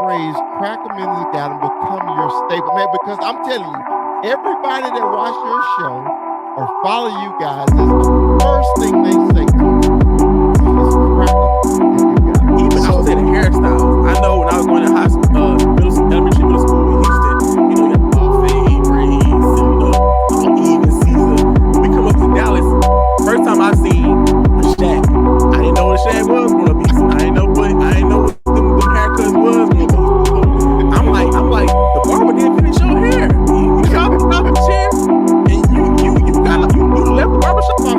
phrase crack them in the got become your staple, man, because I'm telling you, everybody that watch your show or follow you guys is the first thing they say to you is crack them if you got it. Even I was in hairstyles. I know when I was going to high school, elementary, middle school in Houston, you have fade, braids, even Caesar. We come up to Dallas. First time I seen a shag. I didn't know what a shag was gonna be. I didn't know what them haircuts was gonna be. I'm like, the barber didn't finish your hair. You got the chair, and you left the barbershop. My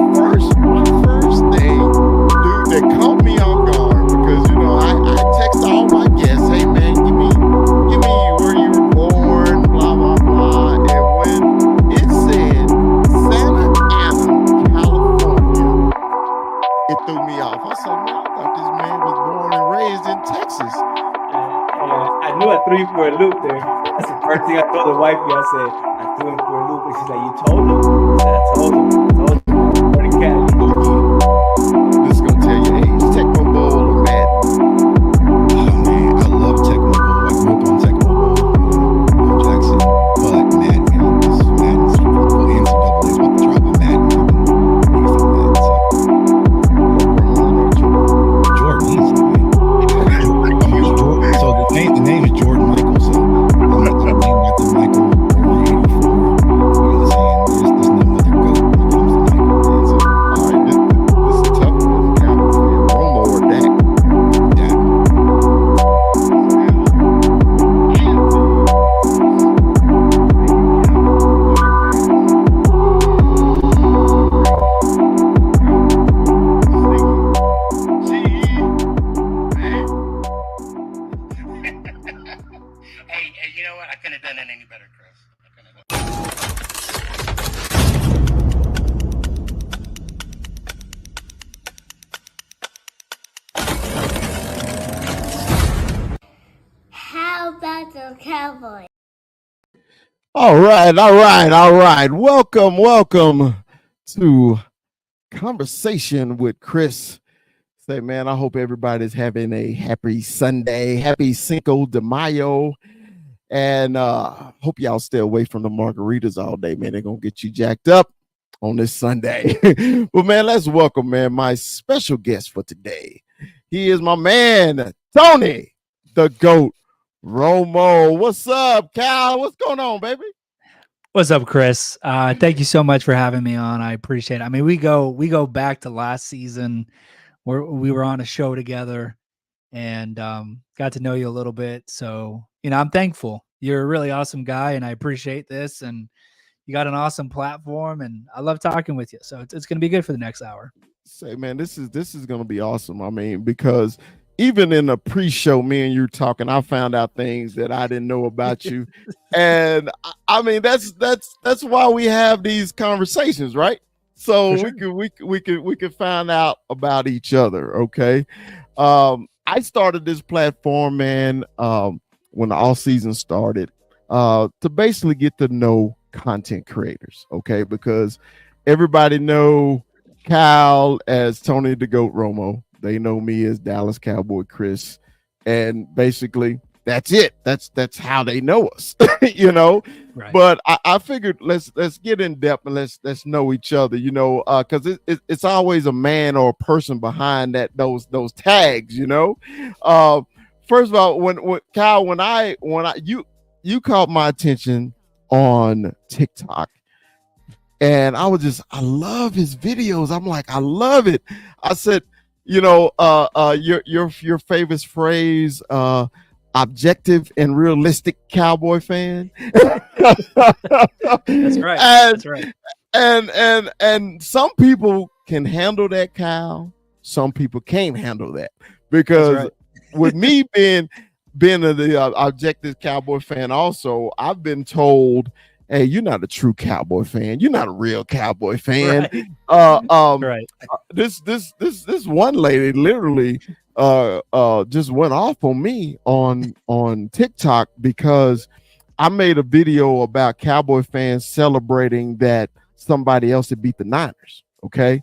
first thing, dude, that caught me off guard because I text all my guests, hey man, give me where you were born, blah blah blah, and when it said Santa Ana, California, it threw me off. I said, man, I thought this man was born and raised in Texas. I knew I threw you for a loop there. That's the first thing I told the wifey. I said, I threw him for a loop. And she's like, you told him? I said, I told him. Born in Cali. This is going to tell your age. Tecmo Bowl or Madden? Oh, man, I love Tecmo Bowl. I grew up on Tecmo Bowl, Bill Jackson. But Madden, Madden's football. NCAA is about to drop a Madden. Jordan, easy, man. So the name is Jordan Michael. So I'm named after Michael, born in 84. You know what I'm saying? There's no other GOAT when it comes to Michael, man. So, All right, this is tough one. Romo or Dak? Dak. Hey, you know what? I couldn't have done it any better, Chris. I couldn't have done How about the Cowboys? All right. Welcome to Conversation with Chris. Say, man, I hope everybody's having a happy Sunday, happy Cinco de Mayo, and hope y'all stay away from the margaritas all day, man. They're gonna get you jacked up on this Sunday. But man, let's welcome, man, my special guest for today. He is my man, Tony the Goat Romo. What's up, Cal? What's going on, baby? What's up, Chris? Thank you so much for having me on. I appreciate it. I mean, we go back to last season where we were on a show together and got to know you a little bit. So, I'm thankful. You're a really awesome guy, and I appreciate this. And you got an awesome platform, and I love talking with you. So it's going to be good for the next hour. Say, man, this is going to be awesome. I mean, because even in the pre-show, me and you talking, I found out things that I didn't know about you. And I mean, that's why we have these conversations, right? So sure. we could find out about each other. Okay. I started this platform, man, when the off season started, to basically get to know content creators. Okay. Because everybody know Kyle as Tony the Goat Romo. They know me as Dallas Cowboy Chris, and basically that's it. That's how they know us, Right. But I figured let's get in depth and let's know each other, because it's always a man or a person behind those tags, First of all, when Kyle, you caught my attention on TikTok. And I love his videos. I'm like, I love it. I said, your favorite phrase, objective and realistic cowboy fan. That's right. That's right. And some people can handle that, Kyle. Some people can't handle that, because with me being the objective cowboy fan, also I've been told, hey, you're not a true cowboy fan. You're not a real cowboy fan. Right. Right. This one lady literally just went off on me on TikTok because I made a video about cowboy fans celebrating that somebody else had beat the Niners. Okay.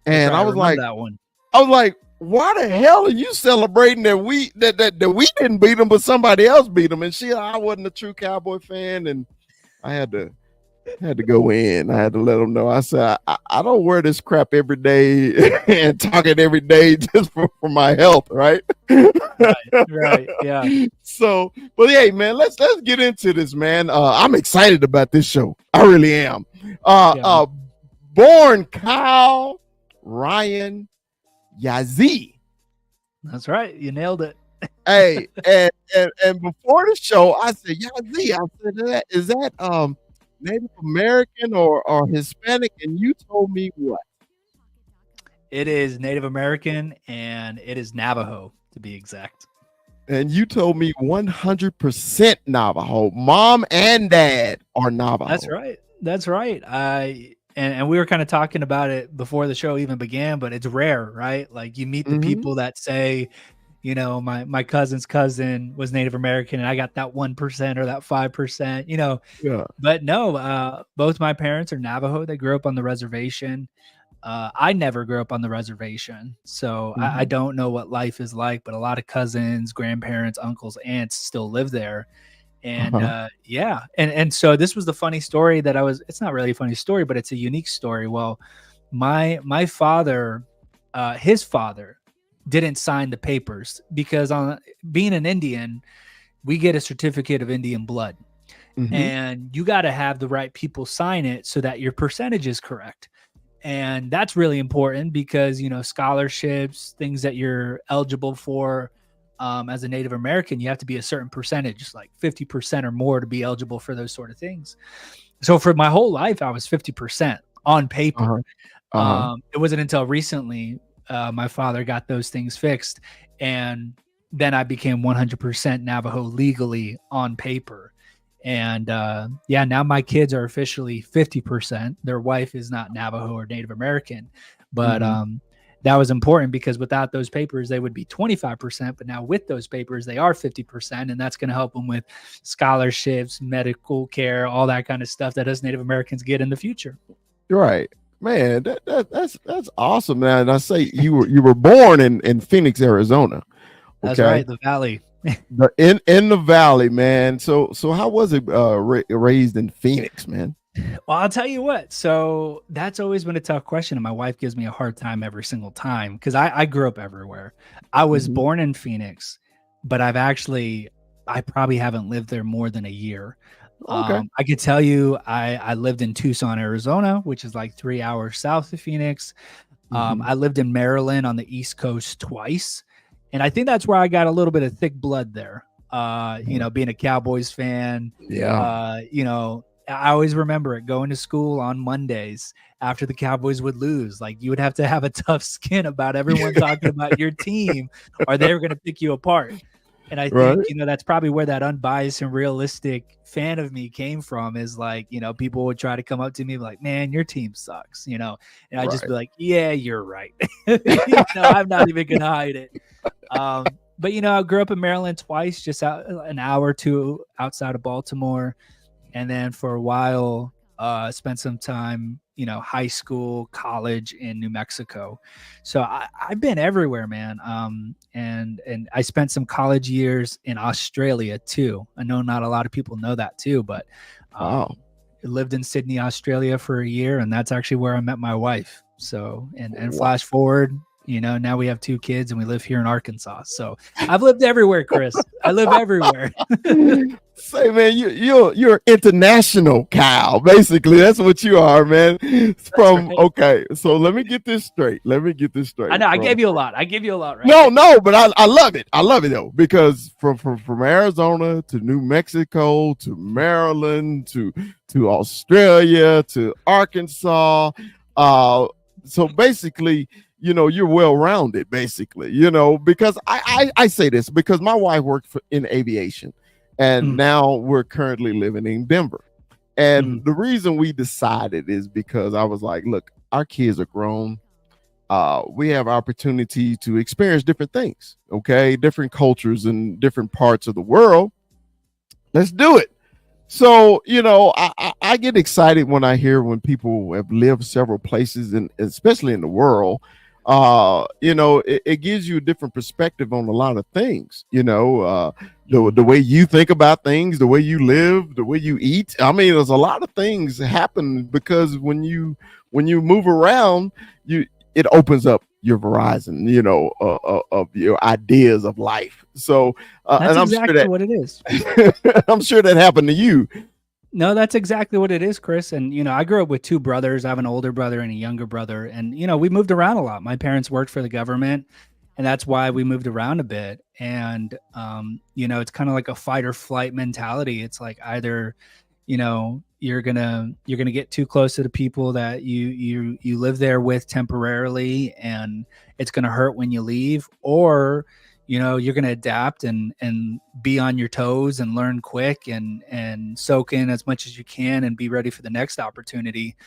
And I was like, that one. I was like, why the hell are you celebrating that we didn't beat them, but somebody else beat them? And I wasn't a true Cowboy fan, and I had to go in. I had to let them know. I said, I don't wear this crap every day and talk it every day just for my health, right? Right. Yeah. So, but hey, man, let's get into this, man. I'm excited about this show. I really am. Born Kyle Ryan Yazzie. That's right. You nailed it. Hey, and before the show, I said, Yazzie. I said, is that Native American or Hispanic? And you told me what? It is Native American and it is Navajo, to be exact. And you told me 100% Navajo. Mom and dad are Navajo. That's right. And we were kind of talking about it before the show even began, but it's rare, right? Like you meet the people that say, you know, my cousin's cousin was Native American and I got that 1% or that 5%, you know. Yeah. But no, both my parents are Navajo. They grew up on the reservation. I never grew up on the reservation, so I don't know what life is like, but a lot of cousins, grandparents, uncles, aunts still live there. And and so this was the funny story that it's not really a funny story, but it's a unique story. Well, my father, his father didn't sign the papers because on being an Indian, we get a certificate of Indian blood. And you got to have the right people sign it so that your percentage is correct. And that's really important because, you know, scholarships, things that you're eligible for as a Native American, you have to be a certain percentage, like 50% or more to be eligible for those sort of things. So for my whole life, I was 50% on paper. It wasn't until recently my father got those things fixed. And then I became 100% Navajo legally on paper. And now my kids are officially 50%. Their wife is not Navajo or Native American, but that was important because without those papers, they would be 25%. But now with those papers, they are 50%. And that's going to help them with scholarships, medical care, all that kind of stuff that us Native Americans get in the future. Right. Man, that's awesome, man. And I say you were born in Phoenix, Arizona. Okay? That's right, the Valley. in the Valley, man. So how was it raised in Phoenix, man? Well, I'll tell you what. So that's always been a tough question, and my wife gives me a hard time every single time because I grew up everywhere. I was born in Phoenix, but I probably haven't lived there more than a year. Okay. I could tell you I lived in Tucson, Arizona, which is like 3 hours south of Phoenix. I lived in Maryland on the East Coast twice. And I think that's where I got a little bit of thick blood there. You know, being a Cowboys fan. Yeah. You know, I always remember it going to school on Mondays after the Cowboys would lose. Like you would have to have a tough skin about everyone talking about your team or they were going to pick you apart. And I think, you know, that's probably where that unbiased and realistic fan of me came from is like, you know, people would try to come up to me like, man, your team sucks, you know, and I'd just be like, yeah, you're right. You know, I'm not even going to hide it. But, you know, I grew up in Maryland twice, just an hour or two outside of Baltimore. And then for a while, spent some time, you know, high school, college in New Mexico. So I've been everywhere, man. And I spent some college years in Australia too. I know not a lot of people know that too, but I lived in Sydney, Australia for a year. And that's actually where I met my wife. So, and flash forward, you know, now we have 2 kids and we live here in Arkansas. So I've lived everywhere, Chris. I live everywhere. Say, man, you're international Kyle. Basically, that's what you are, man. Okay, so let me get this straight. I know I gave you a lot. Right? No, but I love it. I love it though, because from Arizona to New Mexico to Maryland to Australia to Arkansas. So basically, you know, you're well-rounded, basically, you know, because I say this because my wife worked in aviation and now we're currently living in Denver. And the reason we decided is because I was like, look, our kids are grown. We have opportunity to experience different things, okay? Different cultures in different parts of the world. Let's do it. So, you know, I get excited when I hear when people have lived several places, and especially in the world. It gives you a different perspective on a lot of things. The way you think about things, the way you live, the way you eat. I mean, there's a lot of things happen because when you move around, it opens up your horizon, of your ideas of life. So, That's and I'm sure exactly what it is. I'm sure that happened to you. No, that's exactly what it is, Chris. And, I grew up with two brothers. I have an older brother and a younger brother. And, we moved around a lot. My parents worked for the government, and that's why we moved around a bit. And, it's kind of like a fight or flight mentality. It's like either, you're gonna get too close to the people that you live there with temporarily, and it's gonna hurt when you leave, or you're going to adapt and be on your toes and learn quick and soak in as much as you can and be ready for the next opportunity.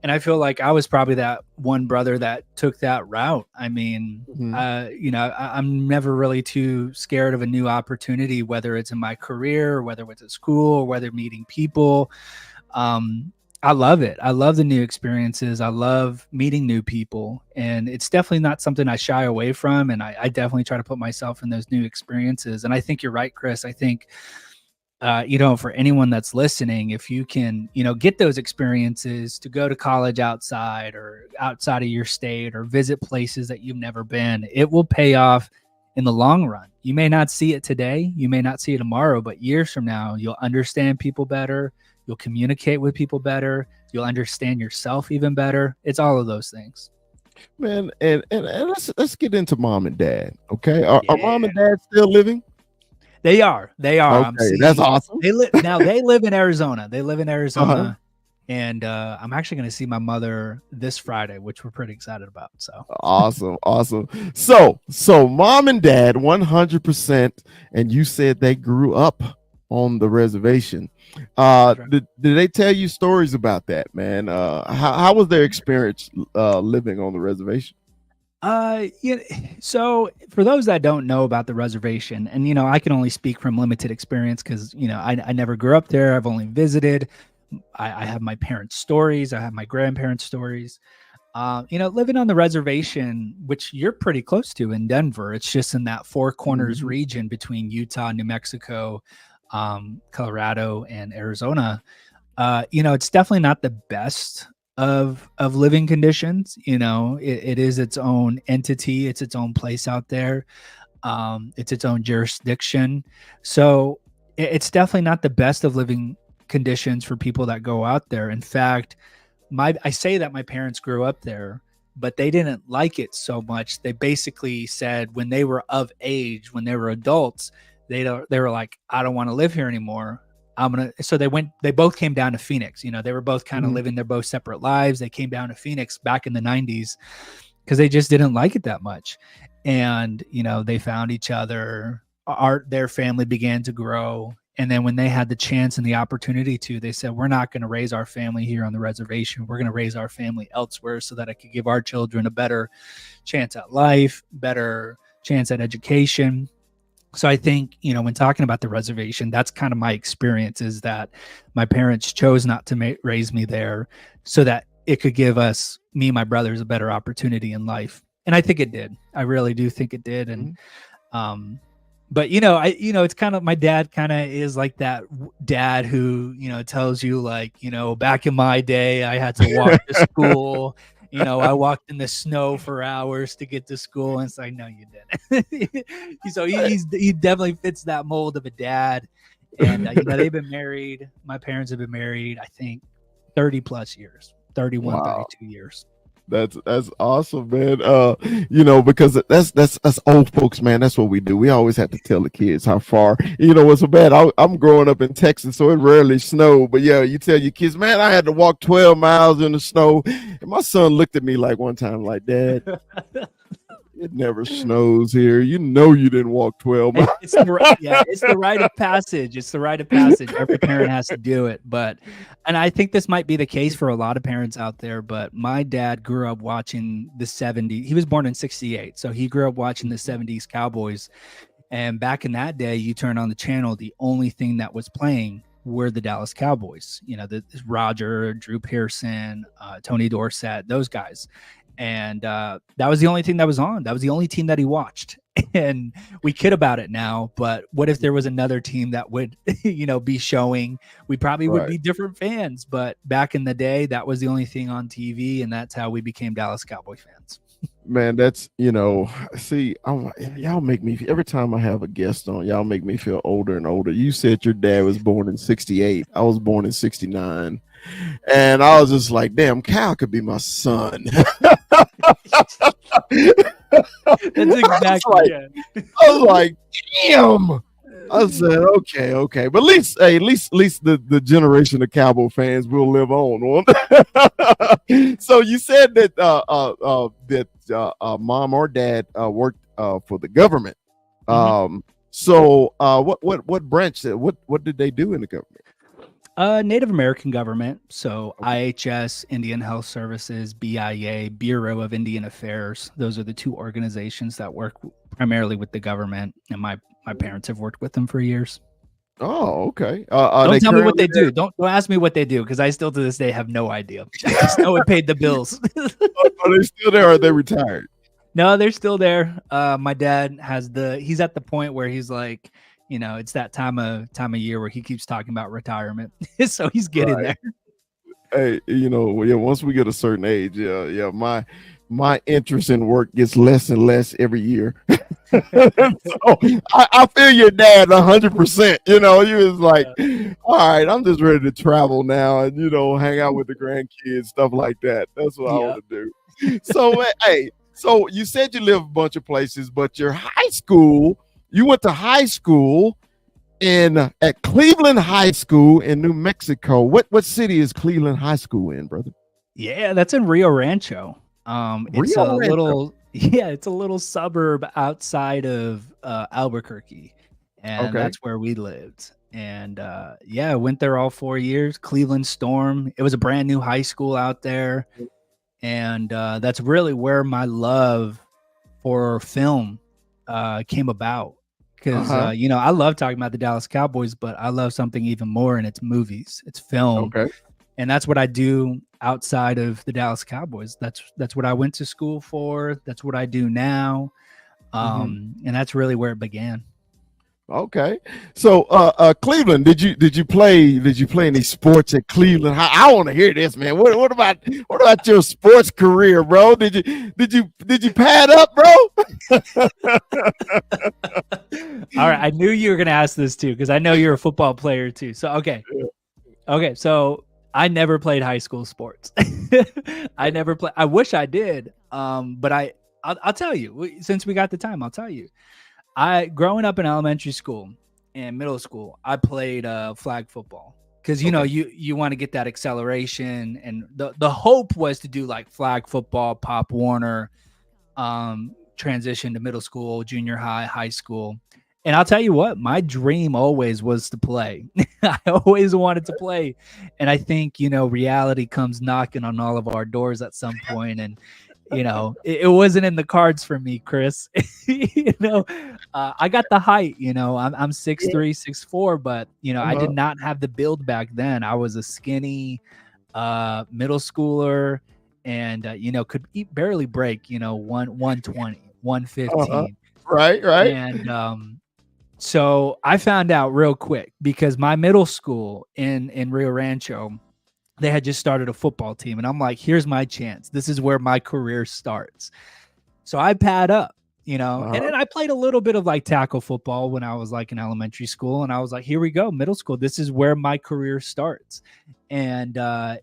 And I feel like I was probably that one brother that took that route. I mean, I'm never really too scared of a new opportunity, whether it's in my career or whether it's at school or whether meeting people. I love it. I love the new experiences. I love meeting new people. And it's definitely not something I shy away from. And I definitely try to put myself in those new experiences. And I think you're right, Chris. I think, for anyone that's listening, if you can, get those experiences to go to college outside or outside of your state or visit places that you've never been, it will pay off in the long run. You may not see it today. You may not see it tomorrow, but years from now, you'll understand people better. You'll communicate with people better. You'll understand yourself even better. It's all of those things. Man, and let's get into mom and dad. Okay. Are mom and dad still living? They are. Okay, that's awesome. They live in Arizona. They live in Arizona. And I'm actually going to see my mother this Friday, which we're pretty excited about. So awesome. So mom and dad 100%, and you said they grew up on the reservation. Did they tell you stories about that, man? How was their experience living on the reservation? So for those that don't know about the reservation, and I can only speak from limited experience because I never grew up there. I've only visited. I have my parents' stories. I have my grandparents' stories. Living on the reservation, which you're pretty close to in Denver, it's just in that Four Corners region between Utah, New Mexico, Colorado, and Arizona. It's definitely not the best of living conditions. It is its own entity. It's its own place out there. It's its own jurisdiction. So it's definitely not the best of living conditions for people that go out there. In fact, I say that my parents grew up there, but they didn't like it so much. They basically said when they were of age, when they were adults, they were like, I don't want to live here anymore. So they both came down to Phoenix. They were both kind of living their both separate lives. They came down to Phoenix back in the 90s because they just didn't like it that much. And, they found each other. Their family began to grow. And then when they had the chance and the opportunity to, they said, we're not going to raise our family here on the reservation. We're going to raise our family elsewhere so that I could give our children a better chance at life, better chance at education. So I think, when talking about the reservation, that's kind of my experience, is that my parents chose not to raise me there so that it could give me and my brothers, a better opportunity in life. And I think it did. I really do think it did. And, but it's kind of, my dad kind of is like that dad who, tells you like, back in my day, I had to walk to school. I walked in the snow for hours to get to school. And it's like, no, you didn't. So he definitely fits that mold of a dad. And, they've been married. My parents have been married, I think 30 plus years, 31, 32 years. That's awesome, man. Because that's us old folks, man. That's what we do. We always have to tell the kids how far. What's so bad? I'm growing up in Texas, so it rarely snowed. But yeah, you tell your kids, man, I had to walk 12 miles in the snow. And my son looked at me like one time, like, Dad, it never snows here. You didn't walk 12 miles. It's the rite of passage. It's the rite of passage. Every parent has to do it. And I think this might be the case for a lot of parents out there, but my dad grew up watching the 70s. He was born in 68. So he grew up watching the 70s Cowboys. And back in that day, you turn on the channel, the only thing that was playing were the Dallas Cowboys, the Roger, Drew Pearson, Tony Dorsett, those guys. And that was the only thing that was on. That was the only team that he watched. And we kid about it now, but what if there was another team that would, be showing? We probably would Right. be different fans. But back in the day, that was the only thing on TV, and that's how we became Dallas Cowboy fans. Man, that's see, y'all make me every time I have a guest on, y'all make me feel older and older. You said your dad was born in 68. I was born in 69. And I was just like, damn, Cal could be my son. That's exactly I was like, damn. I said, okay, but at least the generation of Cowboy fans will live on. So you said that mom or dad worked for the government. So what branch? What did they do in the government? Native American government. So IHS, Indian Health Services, BIA, Bureau of Indian Affairs. Those are the two organizations that work primarily with the government. And my parents have worked with them for years. Oh, okay. Don't tell me what they do. Don't ask me what they do, because I still to this day have no idea. I just know it paid the bills. Are they still there or are they retired? No, they're still there. My dad he's at the point where he's like, it's that time of year where he keeps talking about retirement. So he's getting there. Hey, once we get a certain age, my interest in work gets less and less every year. So I feel your dad 100%. He was like, all right, I'm just ready to travel now and hang out with the grandkids, stuff like that. That's what I want to do. So hey, so you said you live a bunch of places, but you went to high school at Cleveland High School in New Mexico. What city is Cleveland High School in, brother? Yeah, that's in Rio Rancho. It's a little suburb outside of Albuquerque, and that's where we lived. And I went there all 4 years. Cleveland Storm. It was a brand new high school out there, and that's really where my love for film came about. Because I love talking about the Dallas Cowboys, but I love something even more, and it's movies, it's film. Okay. And that's what I do outside of the Dallas Cowboys. That's what I went to school for. That's what I do now. And that's really where it began. Okay. So Cleveland, did you play any sports at Cleveland? I want to hear this, man. What about your sports career, bro? Did you pad up, bro? All right, I knew you were going to ask this too, because I know you're a football player too. So okay. So I never played high school sports. I never played. I wish I did. But I'll tell you, since we got the time, I'll tell you. Growing up in elementary school and middle school, I played flag football, because you want to get that acceleration, and the hope was to do like flag football, Pop Warner, transition to middle school, junior high, high school. And I'll tell you what, my dream always was to play. I always wanted to play. And I think, reality comes knocking on all of our doors at some point. And, it wasn't in the cards for me, Chris. I got the height, I'm 6'3", 6'4", but, I did not have the build back then. I was a skinny middle schooler and, could barely break, 120, 115. Right. And, so I found out real quick, because my middle school in Rio Rancho, they had just started a football team. And I'm like, here's my chance. This is where my career starts. So I pad up, and then I played a little bit of like tackle football when I was like in elementary school. And I was like, here we go, middle school. This is where my career starts. And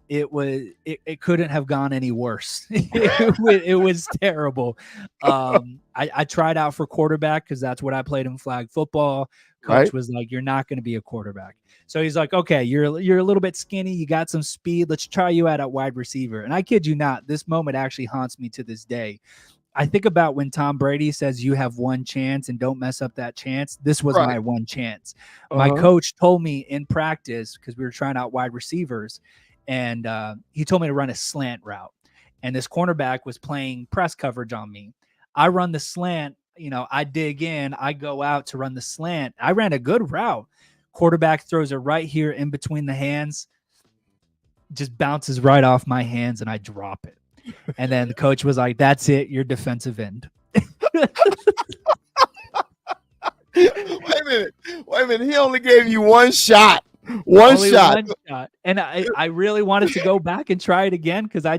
it couldn't have gone any worse. It was terrible. I tried out for quarterback, because that's what I played in flag football. Coach was like, you're not going to be a quarterback. So he's like, okay, you're a little bit skinny. You got some speed. Let's try you out at wide receiver. And I kid you not, this moment actually haunts me to this day. I think about when Tom Brady says you have one chance and don't mess up that chance. This was my one chance. My coach told me in practice, because we were trying out wide receivers, and he told me to run a slant route. And this cornerback was playing press coverage on me. I run the slant, I dig in, I go out to run the slant. I ran a good route. Quarterback throws it right here in between the hands, just bounces right off my hands, and I drop it. And then the coach was like, "That's it, you're defensive end." Wait a minute. Wait a minute. He only gave you one shot. One Only shot. one shot. And I really wanted to go back and try it again because I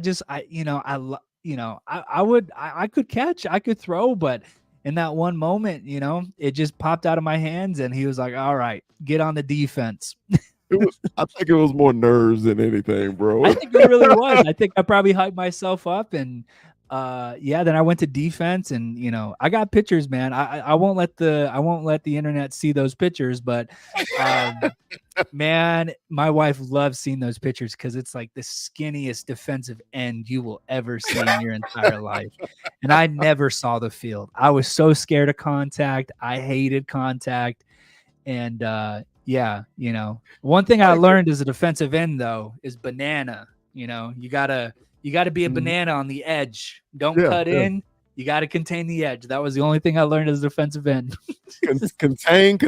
could catch, I could throw, but in that one moment, it just popped out of my hands, and he was like, "All right, get on the defense." I think it was more nerves than anything, bro. I think it really was. I think I probably hyped myself up, and then I went to defense, and I got pictures, man. I won't let the internet see those pictures, but man, my wife loves seeing those pictures because it's like the skinniest defensive end you will ever see in your entire life. And I never saw the field. I was so scared of contact. I hated contact. And one thing I learned as a defensive end though is banana. You gotta be a banana on the edge. Don't cut in. You got to contain the edge. That was the only thing I learned as a defensive end. Contain.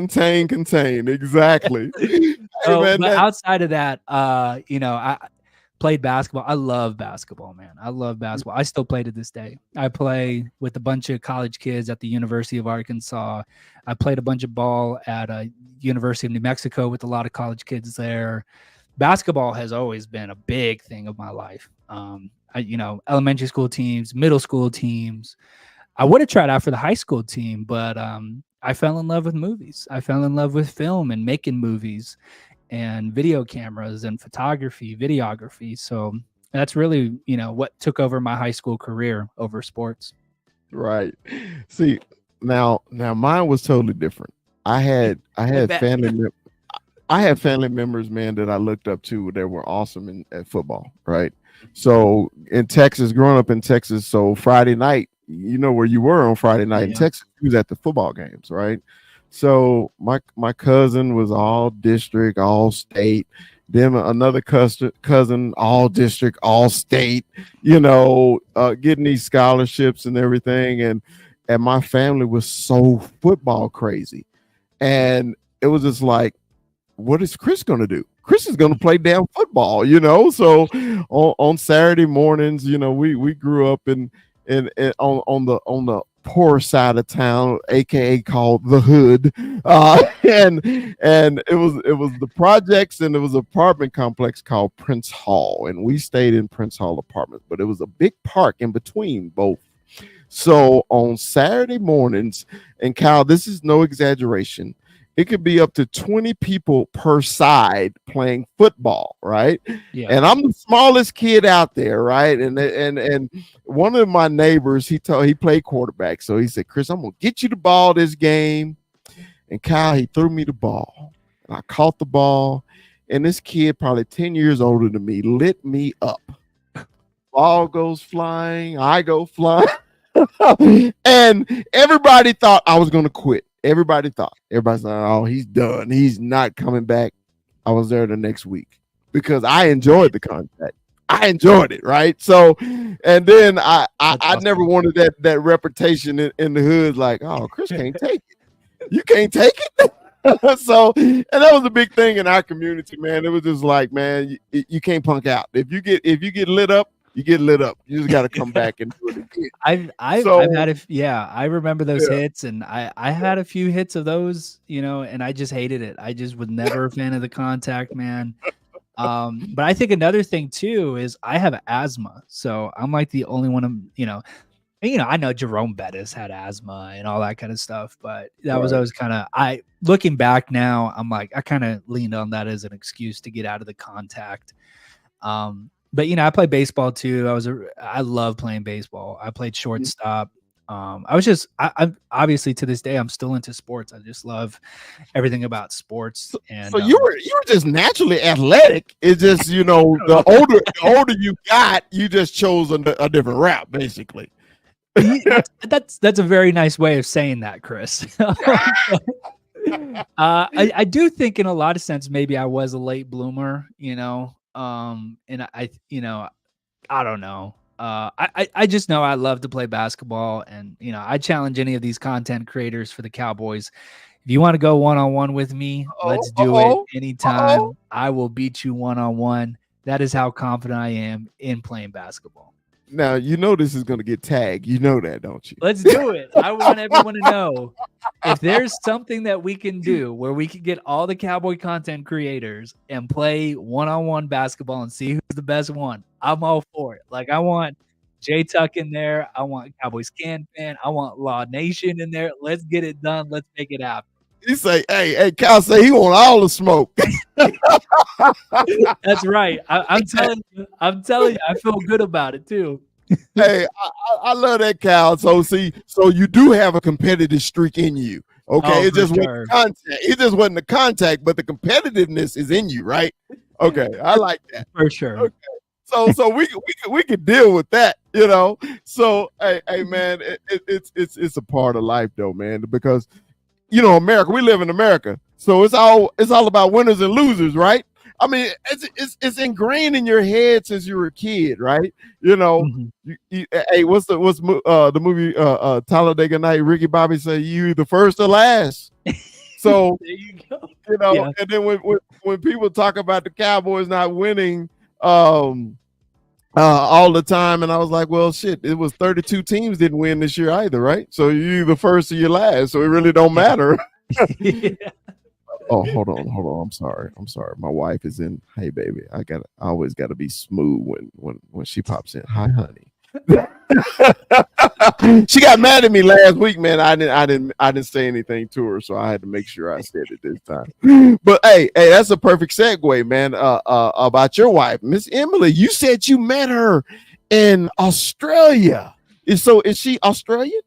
Exactly. But outside of that, I played basketball. I love basketball, man. I love basketball. I still play to this day. I play with a bunch of college kids at the University of Arkansas. I played a bunch of ball at University of New Mexico with a lot of college kids there. Basketball has always been a big thing of my life. Elementary school teams, middle school teams. I would have tried out for the high school team, but I fell in love with movies. I fell in love with film and making movies and video cameras and photography, videography. So that's really, what took over my high school career over sports. Right. See, now mine was totally different. I had family members, man, that I looked up to that were awesome at football, right? So in Texas, growing up in Texas, so Friday night, where you were on Friday night in Texas, you was at the football games, right? So my cousin was all district, all state. Then another cousin, all district, all state, getting these scholarships and everything. And my family was so football crazy. And it was just like, what is Chris going to do? Chris is going to play damn football, So on Saturday mornings, we grew up in on the poor side of town, aka called the hood, and it was the projects, and it was an apartment complex called Prince Hall, and we stayed in Prince Hall apartments, but it was a big park in between both. So on Saturday mornings, and Kyle, this is no exaggeration, it could be up to 20 people per side playing football, right? Yeah. And I'm the smallest kid out there, right? And one of my neighbors, he played quarterback. So he said, "Chris, I'm gonna get you the ball this game." And Kyle, he threw me the ball. And I caught the ball. And this kid, probably 10 years older than me, lit me up. Ball goes flying, I go flying. And everybody thought I was gonna quit. Everybody thought, "Oh, he's done. He's not coming back." I was there the next week because I enjoyed the contact. I enjoyed it, right? So, and then I never wanted that reputation in the hood, like, "Oh, Chris can't take it. You can't take it." So, and that was a big thing in our community, man. It was just like, man, you can't punk out. If you get lit up, you get lit up. You just got to come back and do it again. I've had I remember those hits, and I had a few hits of those, and I just hated it. I just was never a fan of the contact, man. But I think another thing too is I have asthma, so I'm like the only one. I know Jerome Bettis had asthma and all that kind of stuff, but that was always kind of looking back now, I'm like I kind of leaned on that as an excuse to get out of the contact. But I play baseball too. I love playing baseball. I played shortstop. I'm obviously to this day I'm still into sports. I just love everything about sports. And so you were just naturally athletic. It's just the older you got, you just chose a different route, basically. That's a very nice way of saying that, Chris. I do think in a lot of sense maybe I was a late bloomer, and I don't know. I just know I love to play basketball, and I challenge any of these content creators for the Cowboys. If you want to go one-on-one with me, let's do it anytime. I will beat you one-on-one. That is how confident I am in playing basketball. Now you know this is gonna get tagged. You know that, don't you? Let's do it. I want everyone to know if there's something that we can do where we can get all the Cowboy content creators and play one-on-one basketball and see who's the best one. I'm all for it. Like I want J Tuck in there. I want Cowboys Can Fan. I want Law Nation in there. Let's get it done. Let's make it happen. He say, hey, Cal say he want all the smoke. That's right. I'm telling you, I feel good about it too. Hey, I love that, Cal. So you do have a competitive streak in you. Okay, Oh, it just for wasn't sure. the contact. It just wasn't the contact, but the competitiveness is in you, right? Okay, I like that. For sure. Okay. So we could deal with that, you know. So hey man, it's a part of life though, man, because you know America, we live in America, so it's all about winners and losers, right? I mean, it's ingrained in your head since you were a kid, right? You know, Mhm. hey, what's the movie Talladega Night? Ricky Bobby say you either first or last. So There you go. you know, Yeah. and then when people talk about the Cowboys not winning, all the time, and I was like, well, shit, it was 32 teams didn't win this year either, right? So you either first or you last, so it really don't matter. Yeah. Oh, hold on. I'm sorry. My wife is in. Hey, baby, I always gotta be smooth when she pops in. Hi, honey. She got mad at me last week, man. I didn't say anything to her, so I had to make sure I said it this time. But hey, that's a perfect segue, man. About your wife, Miss Emily. You said you met her in Australia. Is she Australian?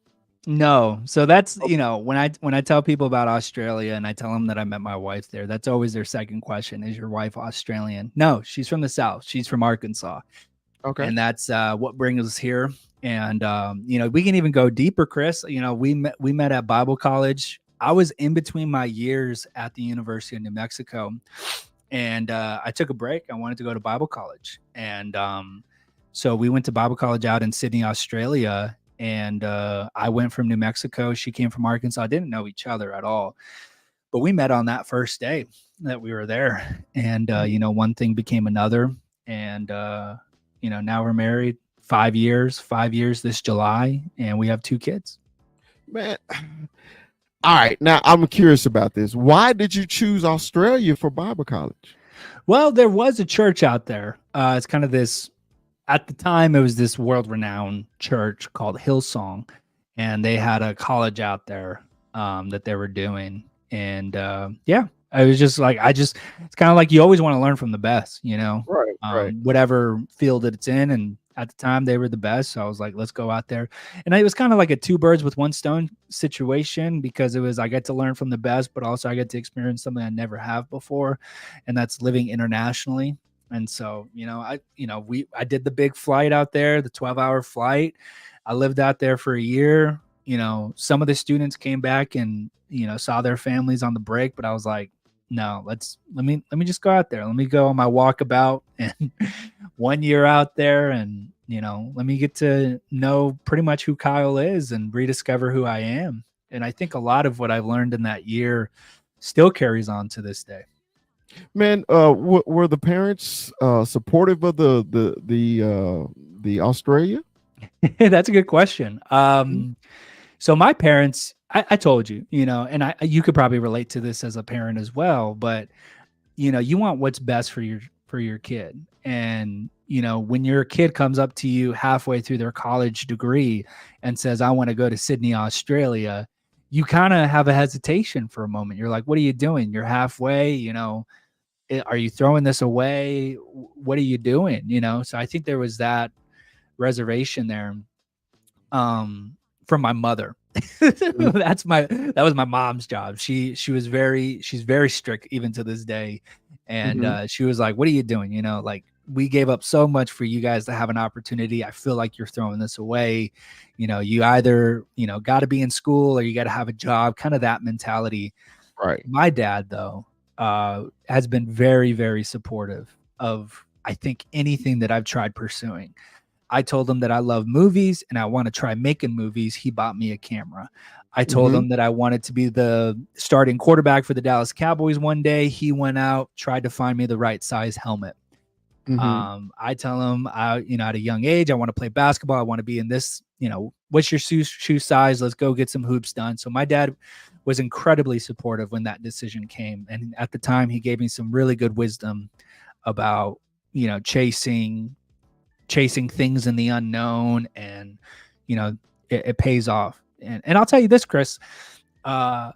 No. So that's, you know, when I tell people about Australia and I tell them that I met my wife there, that's always their second question. Is your wife Australian? No, she's from the South. She's from Arkansas. Okay. And that's what brings us here. And you know, we can even go deeper, Chris. You know, we met at Bible college. I was in between my years at the University of New Mexico, and I took a break. I wanted to go to Bible college, and so we went to Bible college out in Sydney, Australia. And I went from New Mexico. She came from Arkansas. Didn't know each other at all, but we met on that first day that we were there. And you know, one thing became another, and you know, now we're married 5 years this July, and we have 2 kids. Man. All right. Now I'm curious about this. Why did you choose Australia for Bible college? Well, there was a church out there. It's kind of this, at the time, it was this world renowned church called Hillsong, and they had a college out there that they were doing. And yeah, I was just like, it's kind of like you always want to learn from the best, you know, Right. whatever field that it's in. And at the time they were the best. So I was like, let's go out there. And it was kind of like a 2 birds with 1 stone situation, because it was, I get to learn from the best, but also I get to experience something I never have before. And that's living internationally. And so, you know, I did the big flight out there, the 12-hour flight. I lived out there for a year. You know, some of the students came back and, you know, saw their families on the break, but I was like, no, let me just go out there. Let me go on my walkabout and 1 year out there, and, you know, let me get to know pretty much who Kyle is and rediscover who I am. And I think a lot of what I've learned in that year still carries on to this day. Man, were the parents supportive of the Australia? That's a good question. So my parents, I told you, you know, and you could probably relate to this as a parent as well, but you know, you want what's best for your kid. And, you know, when your kid comes up to you halfway through their college degree and says, I want to go to Sydney, Australia, you kind of have a hesitation for a moment. You're like, what are you doing? You're halfway, you know, are you throwing this away? What are you doing? You know? So I think there was that reservation there. From my mother. That was my mom's job. She's very strict even to this day. And she was like, what are you doing? You know, like, we gave up so much for you guys to have an opportunity. I feel like you're throwing this away. You know, you either, you know, got to be in school or you got to have a job, kind of that mentality. Right. My dad, though, has been very, very supportive of, I think, anything that I've tried pursuing. I told him that I love movies and I want to try making movies. He bought me a camera. I told him that I wanted to be the starting quarterback for the Dallas Cowboys one day. He went out, tried to find me the right size helmet. I tell him, at a young age, I want to play basketball. I want to be in this, what's your shoe size? Let's go get some hoops done. So my dad was incredibly supportive when that decision came. And at the time, he gave me some really good wisdom about, chasing things in the unknown, and, it pays off. And I'll tell you this, Chris, I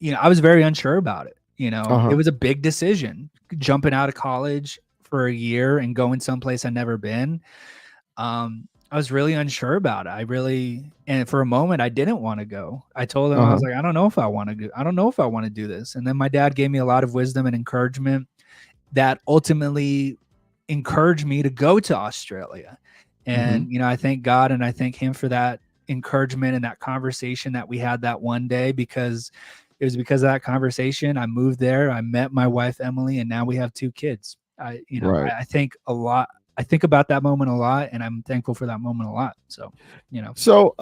was very unsure about it. It was a big decision, jumping out of college for a year and going someplace I'd never been. I was really unsure about it. And for a moment I didn't want to go. I told him, I was like, I don't know if I want to go. I don't know if I want to do this. And then my dad gave me a lot of wisdom and encouragement that ultimately encouraged me to go to Australia. And, I thank God and I thank him for that encouragement and that conversation that we had that one day, because it was because of that conversation I moved there. I met my wife, Emily, and now we have 2 kids. I think a lot. I think about that moment a lot, and I'm thankful for that moment a lot. So, So,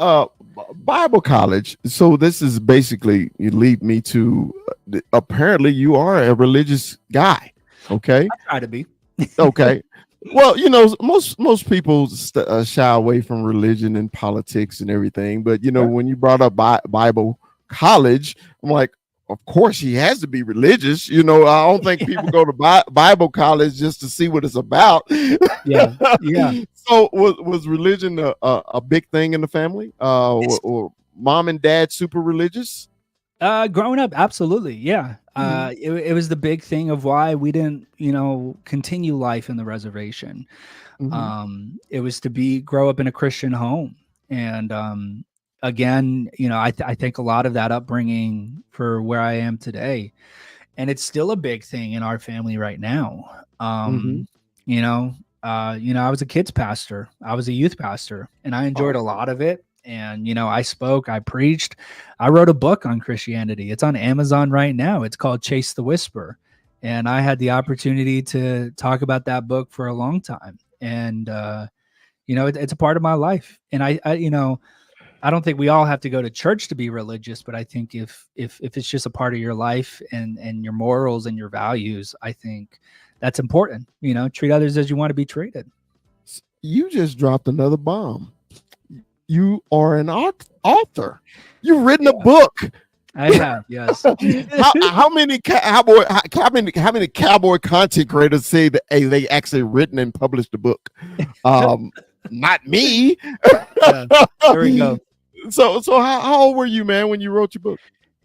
Bible college. So this is basically, you lead me to, apparently you are a religious guy. Okay. I try to be. Okay. Well, most people shy away from religion and politics and everything. But, when you brought up Bible college, I'm like, of course he has to be religious. I don't think people go to Bible college just to see what it's about. Yeah. So was religion a big thing in the family? Or mom and dad super religious? Growing up, absolutely. Yeah. It was the big thing of why we didn't, continue life in the reservation. It was to grow up in a Christian home. And, again, I think a lot of that upbringing for where I am today, and it's still a big thing in our family right now. I was a kids pastor. I was a youth pastor, and I enjoyed a lot of it. And, I spoke, I preached, I wrote a book on Christianity. It's on Amazon right now. It's called Chase the Whisper. And I had the opportunity to talk about that book for a long time. And, it's a part of my life. And I don't think we all have to go to church to be religious, but I think if it's just a part of your life and your morals and your values, I think that's important. Treat others as you want to be treated. You just dropped another bomb. You are an author. You've written a book. I have, yes. how many cowboy content creators say that they actually written and published a book? Not me. Yeah, there we go. So how old were you, man, when you wrote your book?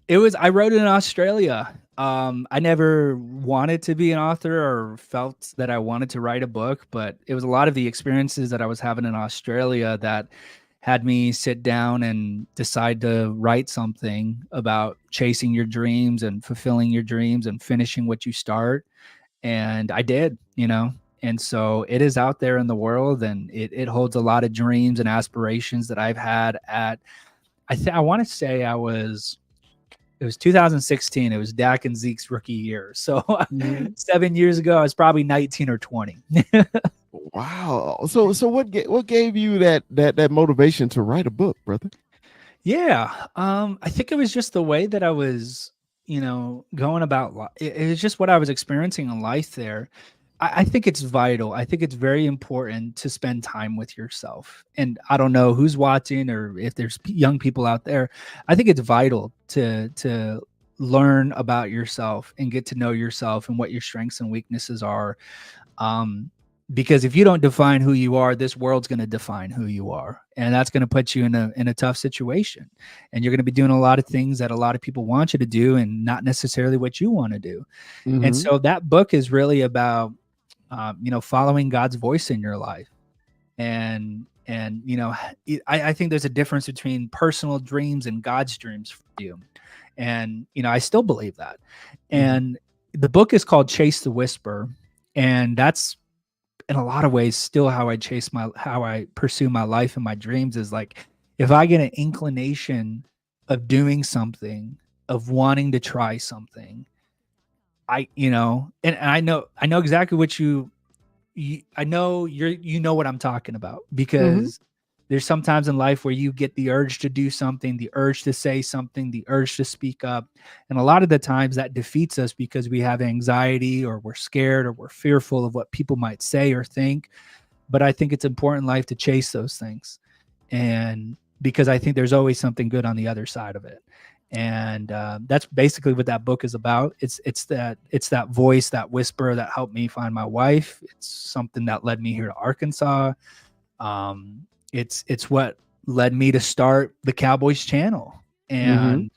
I wrote it in Australia. I never wanted to be an author or felt that I wanted to write a book, but it was a lot of the experiences that I was having in Australia that had me sit down and decide to write something about chasing your dreams and fulfilling your dreams and finishing what you start. And I did, and so it is out there in the world, and it holds a lot of dreams and aspirations that I've had I want to say it was 2016. It was Dak and Zeke's rookie year. So 7 years ago, I was probably 19 or 20. Wow. So what gave you that motivation to write a book, brother? Yeah. I think it was just the way that I was, going about life. It was just what I was experiencing in life there. I think it's vital. I think it's very important to spend time with yourself. And I don't know who's watching or if there's young people out there. I think it's vital to learn about yourself and get to know yourself and what your strengths and weaknesses are. Because if you don't define who you are, this world's going to define who you are. And that's going to put you in a tough situation. And you're going to be doing a lot of things that a lot of people want you to do and not necessarily what you want to do. And so that book is really about, following God's voice in your life. And I think there's a difference between personal dreams and God's dreams for you. And, I still believe that. And the book is called Chase the Whisper. And that's, in a lot of ways, still how I pursue my life and my dreams is like, if I get an inclination of doing something, of wanting to try something, and I know exactly what I know what I'm talking about, because there's sometimes in life where you get the urge to do something, the urge to say something, the urge to speak up. And a lot of the times that defeats us because we have anxiety or we're scared or we're fearful of what people might say or think. But I think it's important in life to chase those things. And because I think there's always something good on the other side of it. And that's basically what that book is about. It's that voice, that whisper that helped me find my wife. It's something that led me here to Arkansas. It's what led me to start the Cowboys channel and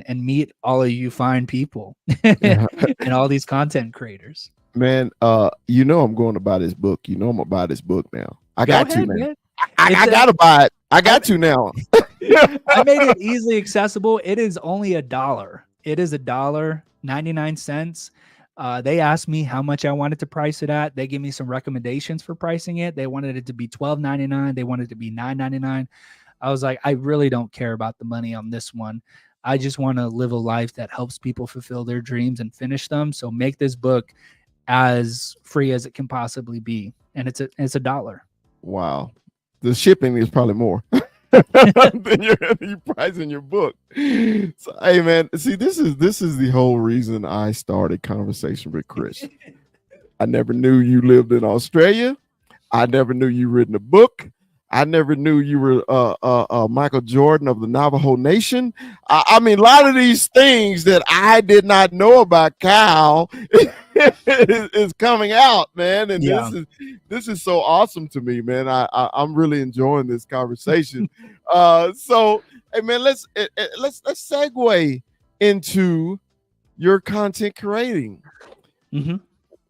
meet all of you fine people and all these content creators. Man, I'm going to buy this book. I'm gonna buy this book now. I got to, man. I gotta buy it. I got to now. I made it easily accessible. It is only $1. It is $1.99. They asked me how much I wanted to price it at. They gave me some recommendations for pricing it. They wanted it to be $12.99. They wanted it to be $9.99. I was like, I really don't care about the money on this one. I just want to live a life that helps people fulfill their dreams and finish them. So make this book as free as it can possibly be. And it's $1. Wow. The shipping is probably more than your price in your book. So, hey man, see, this is the whole reason I started Conversation with Chris. I never knew you lived in Australia. I never knew you written a book. I never knew you were Michael Jordan of the Navajo Nation. I mean, a lot of these things that I did not know about Cal is coming out, man. And this is so awesome to me, man. I'm really enjoying this conversation. So, hey, man, let's segue into your content creating. Mm-hmm.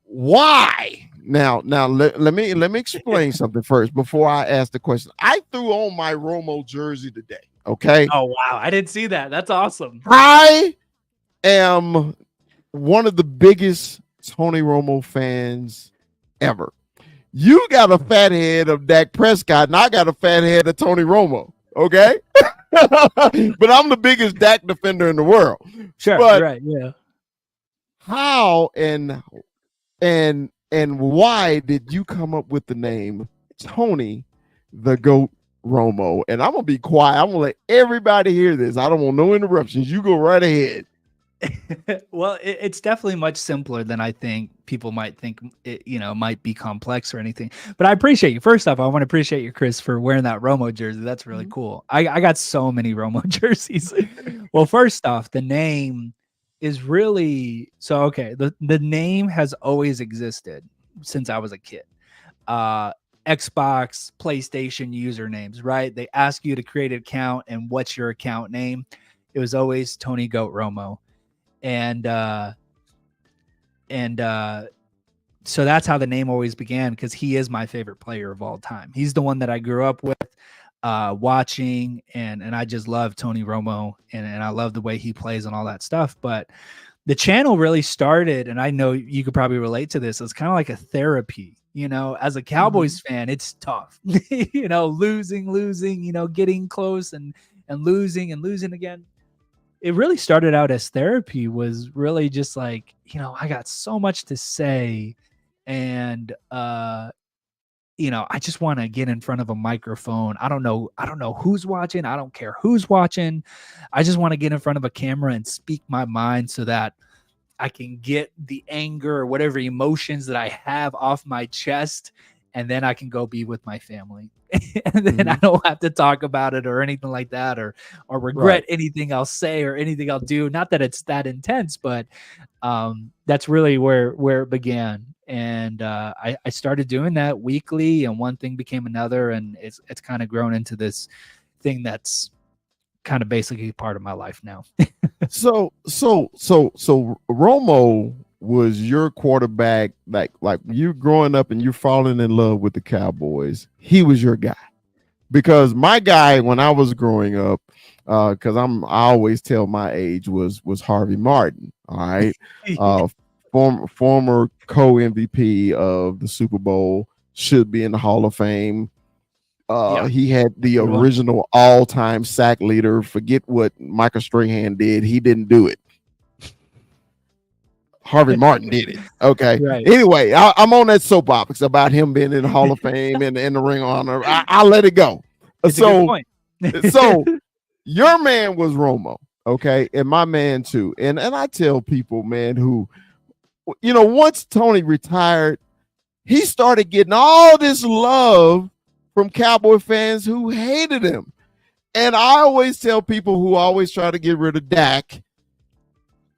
Why? Now let me explain something first before I ask the question. I threw on my Romo jersey today. Okay. Oh wow, I didn't see that. That's awesome. I am one of the biggest Tony Romo fans ever. You got a fat head of Dak Prescott, and I got a fat head of Tony Romo. Okay. But I'm the biggest Dak defender in the world. Sure. But right. Yeah. How and why did you come up with the name Tony the Goat Romo? And I'm gonna be quiet. I'm gonna let everybody hear this. I don't want no interruptions. You go right ahead. Well, it's definitely much simpler than I think people might think. It, might be complex or anything. But I appreciate you. First off, I want to appreciate you, Chris, for wearing that Romo jersey. That's really cool. I got so many Romo jerseys. Well, first off, the name is really so okay. The name has always existed since I was a kid. Xbox, PlayStation usernames, right? They ask you to create an account and what's your account name. It was always Tony Goat Romo. And so that's how the name always began, because he is my favorite player of all time. He's the one that I grew up with watching, and I just love Tony Romo, and I love the way he plays and all that stuff. But the channel really started, and I know you could probably relate to this. It's kind of like a therapy, as a Cowboys fan, it's tough, losing, getting close and losing again. It really started out as therapy, was really just like, I got so much to say, and I just want to get in front of a microphone. I don't know who's watching. I don't care who's watching. I just want to get in front of a camera and speak my mind so that I can get the anger or whatever emotions that I have off my chest, and then I can go be with my family. And then I don't have to talk about it or anything like that, or regret anything I'll say or anything I'll do. Not that it's that intense, but that's really where it began. And I started doing that weekly, and one thing became another, and it's kind of grown into this thing that's kind of basically part of my life now. So Romo was your quarterback, like you growing up and you falling in love with the Cowboys. He was your guy, because my guy when I was growing up, because I always tell my age, was Harvey Martin. All right. Former co-MVP of the Super Bowl, should be in the Hall of Fame. He had the original all-time sack leader. Forget what Michael Strahan did. He didn't do it. Harvey Martin did it. Okay. Right. Anyway, I'm on that soapbox about him being in the Hall of Fame and in the Ring of Honor. I'll let it go. It's a good So, point. so your man was Romo, okay, and my man too. And I tell people, man, who once Tony retired, he started getting all this love from Cowboy fans who hated him. And I always tell people who always try to get rid of Dak,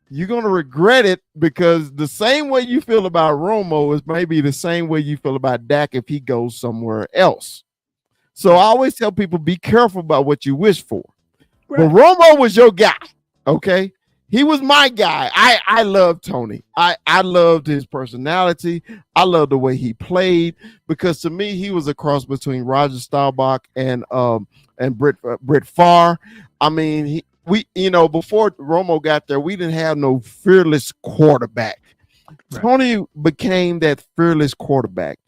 you're going to regret it, because the same way you feel about Romo is maybe the same way you feel about Dak if he goes somewhere else. So I always tell people, be careful about what you wish for. Right. But Romo was your guy, okay? He was my guy. I loved Tony. I loved his personality. I loved the way he played, because to me, he was a cross between Roger Staubach and Brett Favre. I mean, before Romo got there, we didn't have no fearless quarterback. Right. Tony became that fearless quarterback.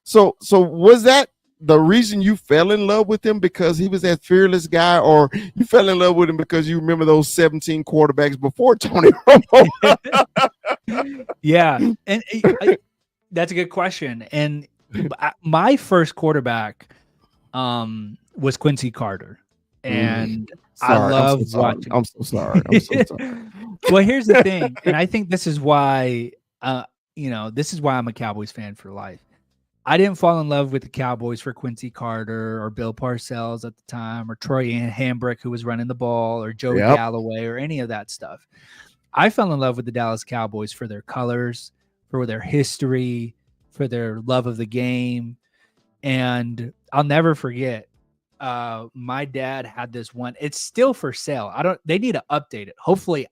So was that the reason you fell in love with him, because he was that fearless guy, or you fell in love with him because you remember those 17 quarterbacks before Tony Romo? Yeah, and that's a good question. And my first quarterback was Quincy Carter, and I love watching. I'm so sorry. Well, here's the thing, and I think this is why, this is why I'm a Cowboys fan for life. I didn't fall in love with the Cowboys for Quincy Carter or Bill Parcells at the time, or Troy Hambrick, who was running the ball, or Joe Galloway, or any of that stuff. I fell in love with the Dallas Cowboys for their colors, for their history, for their love of the game. And I'll never forget, my dad had this one. It's still for sale. They need to update it. Hopefully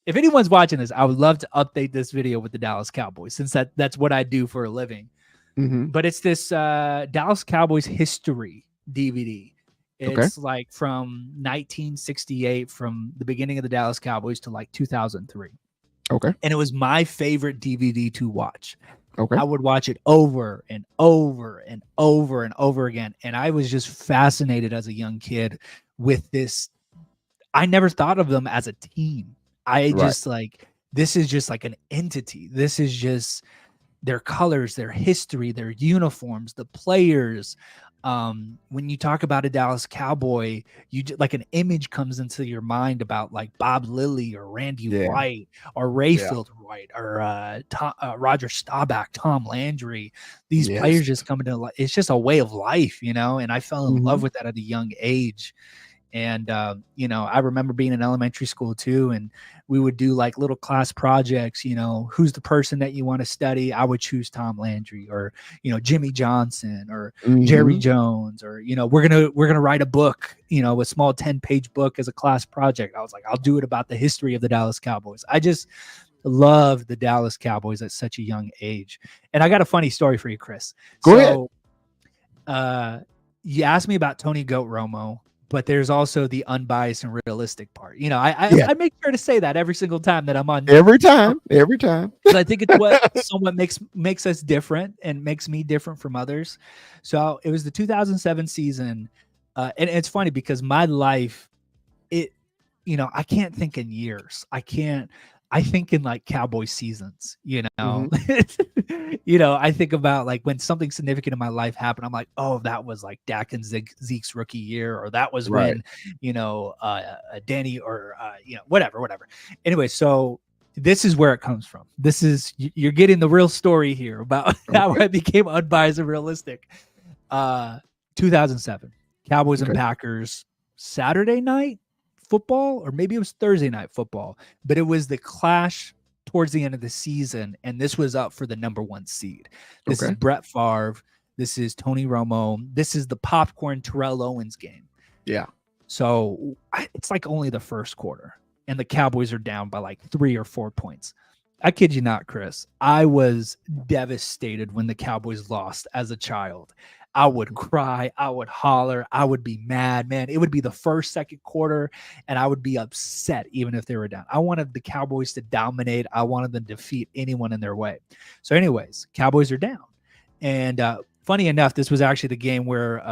if anyone's watching this, I would love to update this video with the Dallas Cowboys, since that's what I do for a living. Mm-hmm. But it's this Dallas Cowboys history DVD. It's like from 1968, from the beginning of the Dallas Cowboys to like 2003. Okay. And it was my favorite DVD to watch. Okay. I would watch it over and over and over and over again. And I was just fascinated as a young kid with this. I never thought of them as a team. Just like, this is just like an entity. This is just their colors, their history, their uniforms, the players. When you talk about a Dallas Cowboy, like an image comes into your mind about like Bob Lilly or Randy White or Rayfield White or Roger Staubach, Tom Landry. These players just come into life. It's just a way of life, and I fell in love with that at a young age. And, I remember being in elementary school too. And we would do like little class projects, who's the person that you want to study? I would choose Tom Landry or, Jimmy Johnson or Jerry Jones, or, we're going to write a book, a small 10-page book as a class project. I was like, I'll do it about the history of the Dallas Cowboys. I just love the Dallas Cowboys at such a young age. And I got a funny story for you, Chris. Go ahead. You asked me about Tonythegoatromo, but there's also the unbiased and realistic part. I make sure to say that every single time that I'm on. Every time. Because I think it's what somewhat makes us different and makes me different from others. So it was the 2007 season. And it's funny because my life, I can't think in years. I think in like Cowboy seasons, I think about like when something significant in my life happened, I'm like, oh, that was like Dak and Zeke's rookie year, or that was when, Danny or, whatever. Anyway, so this is where it comes from. You're getting the real story here about how I became unbiased and realistic. 2007, Cowboys and Packers, Saturday night football, or maybe it was Thursday night football, but it was the clash towards the end of the season, and this was up for the number 1 seed. This is Brett Favre. This is Tony Romo. This is the popcorn Terrell Owens game. Yeah. So it's like only the first quarter, and the Cowboys are down by like 3 or 4 points. I kid you not, Chris. I was devastated when the Cowboys lost as a child. I would cry, I would holler, I would be mad, man. It would be the first, second quarter, and I would be upset even if they were down. I wanted the Cowboys to dominate. I wanted them to defeat anyone in their way. So anyways, Cowboys are down. And funny enough, this was actually the game where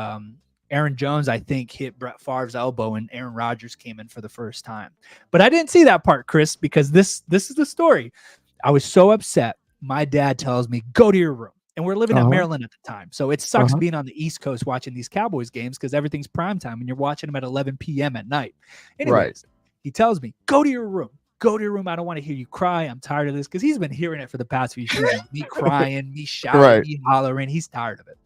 Aaron Jones, I think, hit Brett Favre's elbow and Aaron Rodgers came in for the first time. But I didn't see that part, Chris, because this is the story. I was so upset. My dad tells me, go to your room. And we're living in Maryland at the time. So it sucks being on the East Coast watching these Cowboys games because everything's prime time and you're watching them at 11 p.m. at night. Anyways, he tells me, go to your room. Go to your room. I don't want to hear you cry. I'm tired of this because he's been hearing it for the past few seasons. Me crying, me shouting, me hollering. He's tired of it.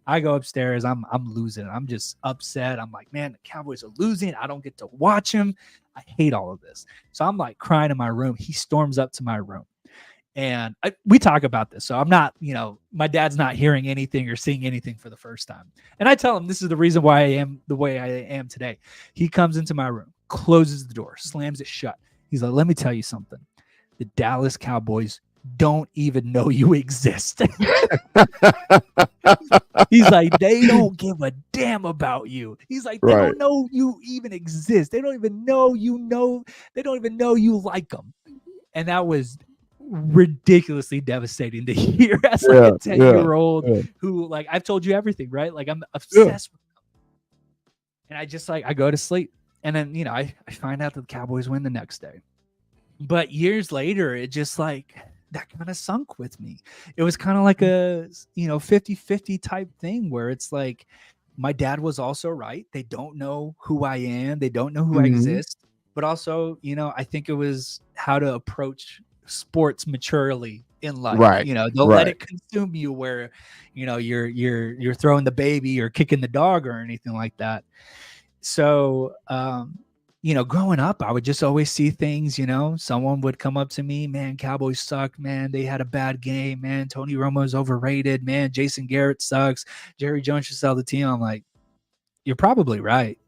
I go upstairs. I'm losing it. I'm just upset. I'm like, man, the Cowboys are losing. I don't get to watch them. I hate all of this. So I'm like crying in my room. He storms up to my room. And we talk about this. So I'm not, my dad's not hearing anything or seeing anything for the first time. And I tell him this is the reason why I am the way I am today. He comes into my room, closes the door, slams it shut. He's like, let me tell you something. The Dallas Cowboys don't even know you exist. He's like, they don't give a damn about you. He's like, they don't know you even exist. They don't even know they don't even know you like them. And that was ridiculously devastating to hear as like a 10-year-old who, like, I've told you everything, right? Like, I'm obsessed with them. And I just I go to sleep. And then, I find out that the Cowboys win the next day. But years later, it just that kind of sunk with me. It was kind of like a, 50-50 type thing where it's like, my dad was also right. They don't know who I am. They don't know who I exist. But also, I think it was how to approach sports maturely in life. Right. They'll let it consume you where, you're throwing the baby or kicking the dog or anything like that. So, growing up, I would just always see things, someone would come up to me, man, Cowboys suck, man. They had a bad game, man. Tony Romo's overrated, man. Jason Garrett sucks. Jerry Jones should sell the team. I'm like, you're probably right.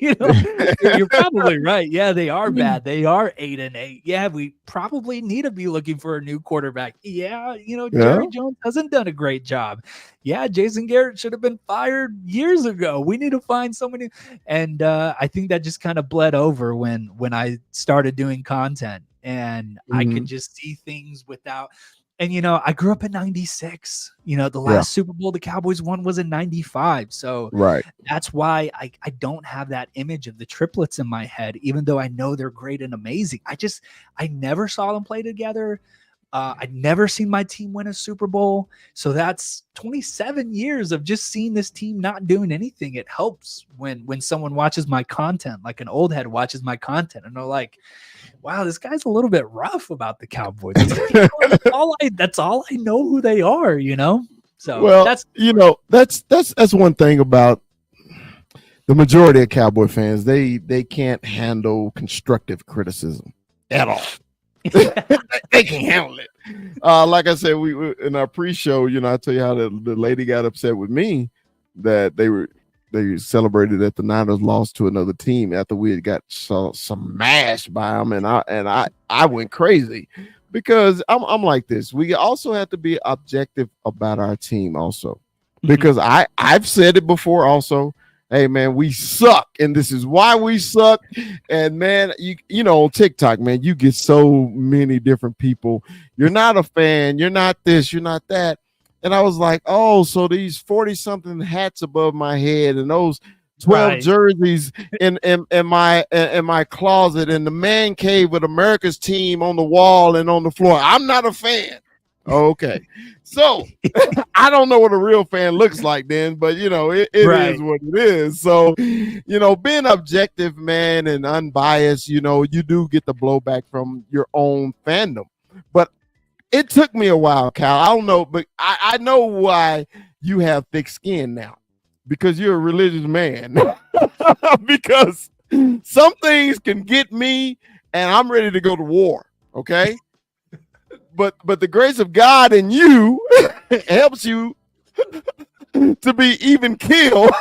You're probably right. Yeah, they are bad. They are 8-8. Yeah, we probably need to be looking for a new quarterback. Yeah, Jerry Jones hasn't done a great job. Yeah, Jason Garrett should have been fired years ago. We need to find somebody. And I think that just kind of bled over when I started doing content, and I could just see things without. And, I grew up in 96. The last Super Bowl the Cowboys won was in 95. So that's why I don't have that image of the triplets in my head, even though I know they're great and amazing. I never saw them play together. I'd never seen my team win a Super Bowl. So that's 27 years of just seeing this team not doing anything. It helps when someone watches my content, like an old head watches my content, and they're like, wow, this guy's a little bit rough about the Cowboys. That's all I know who they are, So that's one thing about the majority of Cowboy fans. They can't handle constructive criticism at all. They can't handle it. Like I said, we in our pre-show, I tell you how the lady got upset with me that they celebrated that the Niners lost to another team after we had got smashed by them, and I went crazy because I'm like this. We also have to be objective about our team also, because I've said it before also. Hey man, we suck, and this is why we suck. And man, you know on TikTok, man, you get so many different people. You're not a fan. You're not this. You're not that. And I was like, oh, so these 40-something hats above my head and those 12 jerseys in my closet and the man cave with America's team on the wall and on the floor. I'm not a fan. Okay. So I don't know what a real fan looks like then, but it is what it is. So, being objective, man, and unbiased, you do get the blowback from your own fandom. But it took me a while, Cal. I don't know, but I know why you have thick skin now, because you're a religious man. Because some things can get me and I'm ready to go to war. Okay. But the grace of God in you helps you to be even killed.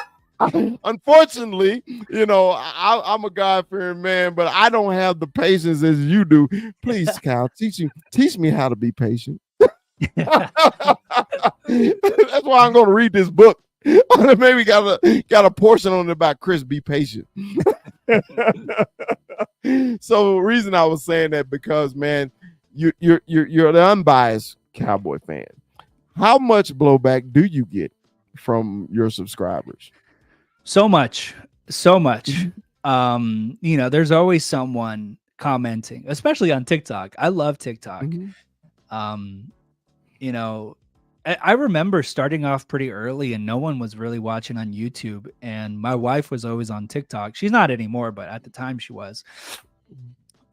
Unfortunately, I'm a God-fearing man, but I don't have the patience as you do. Please, Kyle, teach me how to be patient. That's why I'm going to read this book. Maybe got a portion on it about Chris. Be patient. So the reason I was saying that because, man, you're an unbiased Cowboy fan. How much blowback do you get from your subscribers? So much. There's always someone commenting, especially on TikTok. I love TikTok. I remember starting off pretty early and no one was really watching on YouTube. And my wife was always on TikTok. She's not anymore, but at the time she was.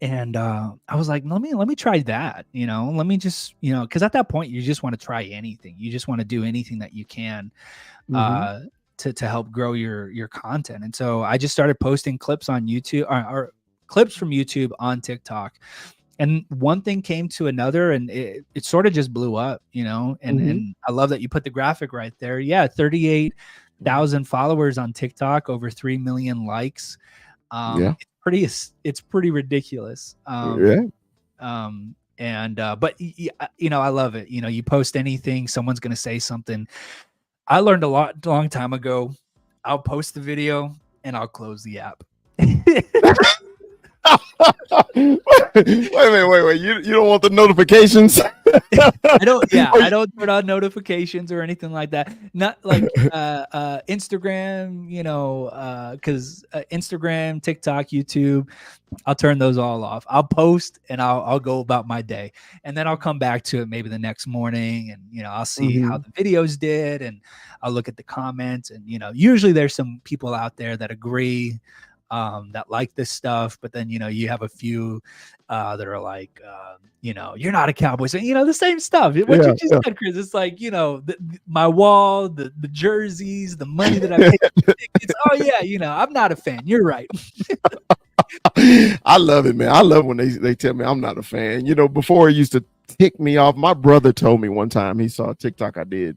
And I was like, let me try that, let me just, because at that point you just want to try anything. You just want to do anything that you can to help grow your content. And so I just started posting clips on YouTube or clips from YouTube on TikTok. And one thing came to another and it sort of just blew up, and I love that you put the graphic right there. Yeah, 38,000 followers on TikTok, over 3 million likes. Yeah. It's pretty ridiculous. Yeah. But I love it. You post anything, someone's going to say something. I learned a long time ago. I'll post the video and I'll close the app. Wait. You don't want the notifications? I don't turn on notifications or anything like that. Not like Instagram, because Instagram, TikTok, YouTube, I'll turn those all off. I'll post and I'll go about my day, and then I'll come back to it maybe the next morning, and I'll see how the videos did, and I'll look at the comments, and usually there's some people out there that agree, that like this stuff, but then you have a few that are like, you're not a Cowboys fan, the same stuff. What you just said, Chris. It's like, my wall, the jerseys, the money that I paid for the tickets. Oh yeah, I'm not a fan. You're right. I love it, man. I love when they tell me I'm not a fan. Before it used to tick me off. My brother told me one time, he saw a TikTok I did,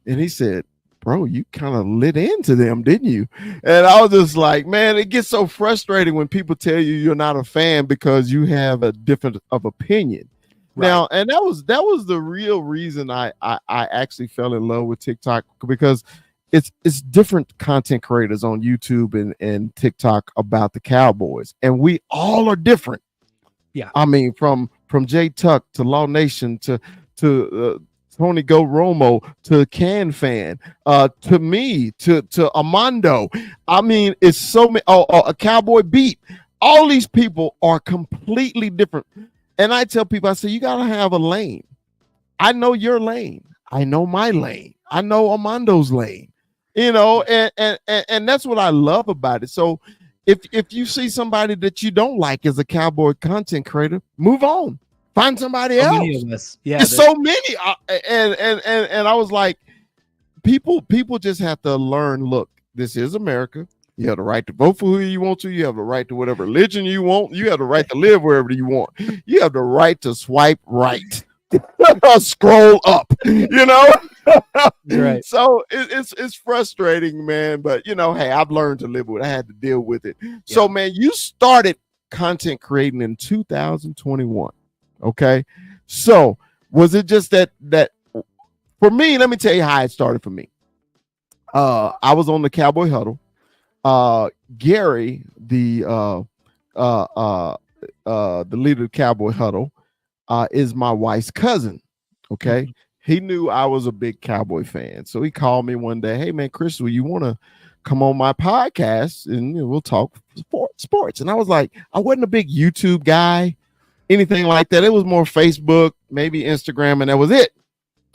and he said, bro, you kind of lit into them, didn't you? And I was just like, man, it gets so frustrating when people tell you you're not a fan because you have a different of opinion. Right. Now, and that was the real reason I actually fell in love with TikTok, because it's different content creators on YouTube and TikTok about the Cowboys, and we all are different. Yeah, I mean, from Jay Tuck to Law Nation to Tonythegoatromo to Can Fan, to me, to Armando. I mean, it's so many. A Cowboy Beat. All these people are completely different. And I tell people, I say, you gotta have a lane. I know your lane. I know my lane. I know Armando's lane. And that's what I love about it. So if you see somebody that you don't like as a Cowboy content creator, move on. Find somebody else. Yeah, there's so many, and I was like, people just have to learn. Look, this is America. You have the right to vote for who you want to. You have the right to whatever religion you want. You have the right to live wherever you want. You have the right to swipe right, scroll up. Right. So it's frustrating, man. But hey, I've learned to live with it. I had to deal with it. Yeah. So, man, you started content creating in 2021. Okay, so was it just that for me? Let me tell you how it started for me. I was on the Cowboy Huddle. Gary, the leader of Cowboy Huddle, is my wife's cousin. Okay, he knew I was a big Cowboy fan, so he called me one day. Hey, man, Chris, will you want to come on my podcast and we'll talk sports? And I was like, I wasn't a big YouTube guy, anything like that. It was more Facebook, maybe Instagram, and that was it.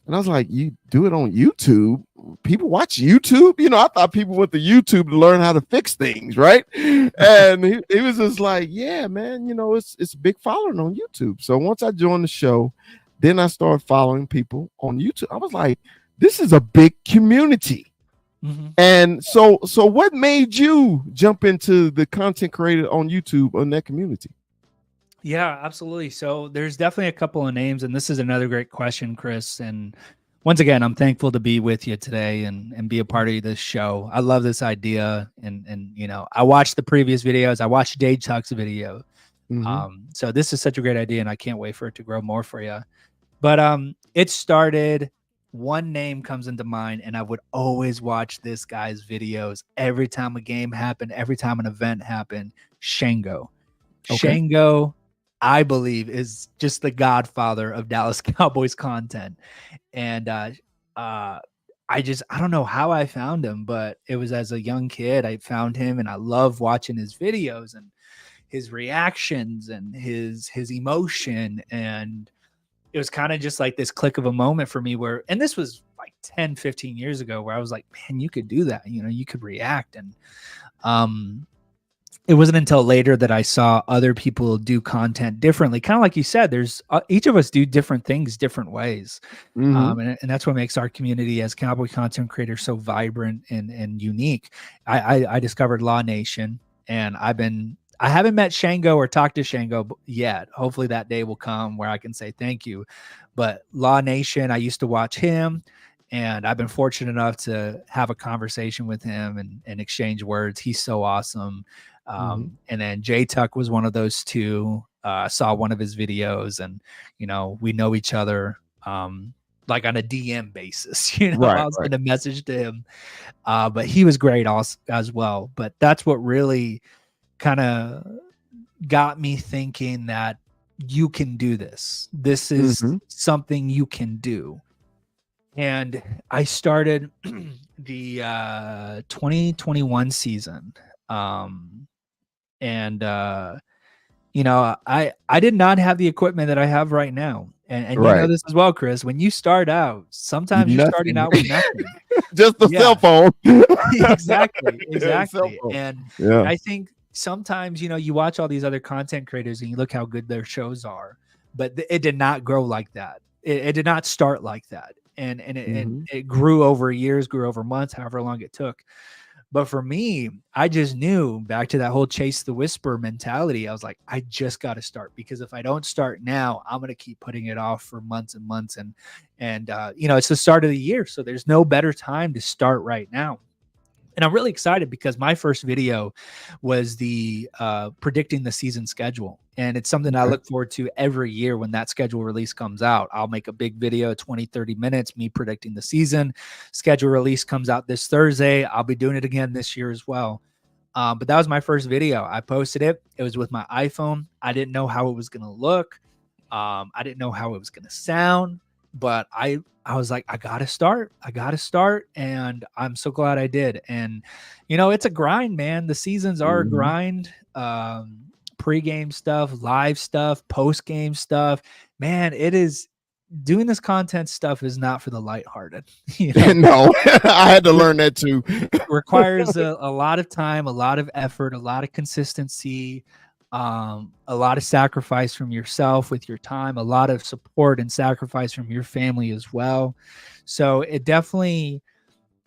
And I was like, you do it on YouTube? People watch YouTube? I thought people went to YouTube to learn how to fix things, right? And he was just like, yeah, man, it's a big following on YouTube. So once I joined the show, then I started following people on YouTube. I was like, this is a big community. And so what made you jump into the content creator on YouTube on that community? Yeah, absolutely. So there's definitely a couple of names, and this is another great question, Chris. And once again, I'm thankful to be with you today and be a part of this show. I love this idea, and I watched the previous videos. I watched Dave Tuck's video. So this is such a great idea, and I can't wait for it to grow more for you. But it started. One name comes into mind, and I would always watch this guy's videos every time a game happened, every time an event happened. Shango. Okay. Shango, I believe, is just the godfather of Dallas Cowboys content. And I don't know how I found him, but it was as a young kid. I found him, and I love watching his videos and his reactions and his emotion. And it was kind of just like this click of a moment for me where, and this was like 10, 15 years ago, where I was like, man, you could do that. You know, you could react. And it wasn't until later that I saw other people do content differently. Kind of like you said, there's each of us do different things different ways. And that's what makes our community as cowboy content creators so vibrant and unique. I discovered Law Nation, and I haven't met Shango or talked to Shango yet. Hopefully that day will come where I can say thank you. But Law Nation, I used to watch him, and I've been fortunate enough to have a conversation with him and exchange words. He's so awesome. And then J Tuck was one of those two. Saw one of his videos, and you know, we know each other like on a DM basis. You know, I'll send a message to him. But he was great also as well. But that's what really kind of got me thinking that you can do this. This is something you can do. And I started the 2021 season. You know, I did not have the equipment that I have right now. And you know this as well, Chris. When you start out, sometimes you're starting out with nothing. Just a cell phone. Exactly. And I think sometimes, you know, you watch all these other content creators and you look how good their shows are, but it did not grow like that. It did not start like that. And it grew over years, grew over months, however long it took. But for me, I just knew, back to that whole chase the whisper mentality, I was like, I just got to start, because if I don't start now, I'm going to keep putting it off for months and months. And you know, it's the start of the year, so there's no better time to start right now. And I'm really excited because my first video was the predicting the season schedule. And it's something I look forward to every year when that schedule release comes out. I'll make a big video, 20, 30 minutes, me predicting the season. Schedule release comes out this Thursday. I'll be doing it again this year as well. But that was my first video. I posted it. It was with my iPhone. I didn't know how it was going to look. I didn't know how it was going to sound. But I was like, I got to start. And I'm so glad I did. And, you know, it's a grind, man. The seasons are a grind. Pre-game stuff, live stuff, post-game stuff. Man, it is, doing this content stuff is not for the lighthearted. You know? No, I had to learn that too. It requires a lot of time, a lot of effort, a lot of consistency, a lot of sacrifice from yourself with your time, a lot of support and sacrifice from your family as well. So it definitely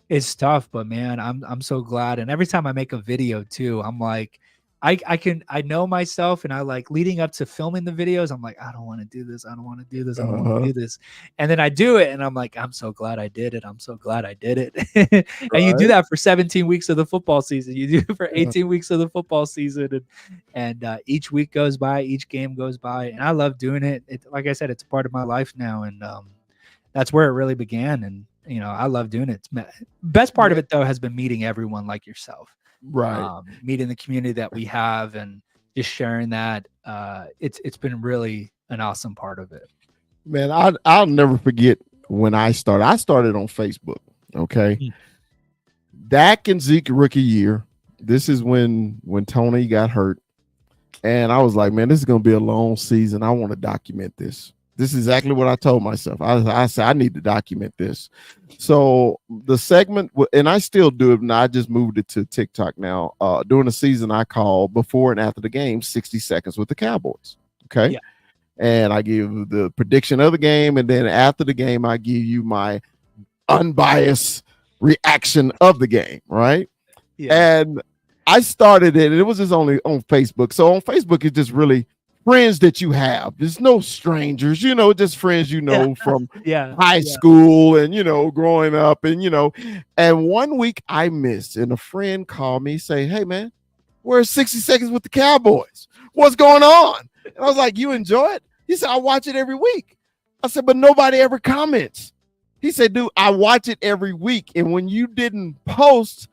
is tough, but man, I'm so glad. And every time I make a video too, I'm like, I know myself, and I like leading up to filming the videos, I'm like, I don't want to do this. I don't want to do this. I don't want to do this. And then I do it, and I'm like, I'm so glad I did it. I'm so glad I did it. And you do that for 17 weeks of the football season. You do it for 18 weeks of the football season. And each week goes by, each game goes by. And I love doing it. Like I said, it's a part of my life now. And that's where it really began. And, you know, I love doing it. Best part of it, though, has been meeting everyone like yourself. Meeting the community that we have and just sharing that. It's been really an awesome part of it. Man, I'll never forget when I started. I started on Facebook. Okay. Dak and Zeke rookie year. This is when Tony got hurt. And I was like, man, this is going to be a long season. I want to document this. This is exactly what I told myself. I said, I need to document this. So the segment, and I still do it, and I just moved it to TikTok now. During the season, I call before and after the game, 60 seconds with the Cowboys. Okay. Yeah. And I give the prediction of the game. And then after the game, I give you my unbiased reaction of the game. Right. Yeah. And I started it, and it was just only on Facebook. So on Facebook, it's just really friends that you have. There's no strangers, you know, just friends, you know, from high school and, you know, growing up and, you know, and one week I missed and a friend called me, say, hey man, where's 60 seconds with the Cowboys? What's going on? And I was like, you enjoy it? He said, I watch it every week. I said, but nobody ever comments. He said, dude, I watch it every week. And when you didn't post,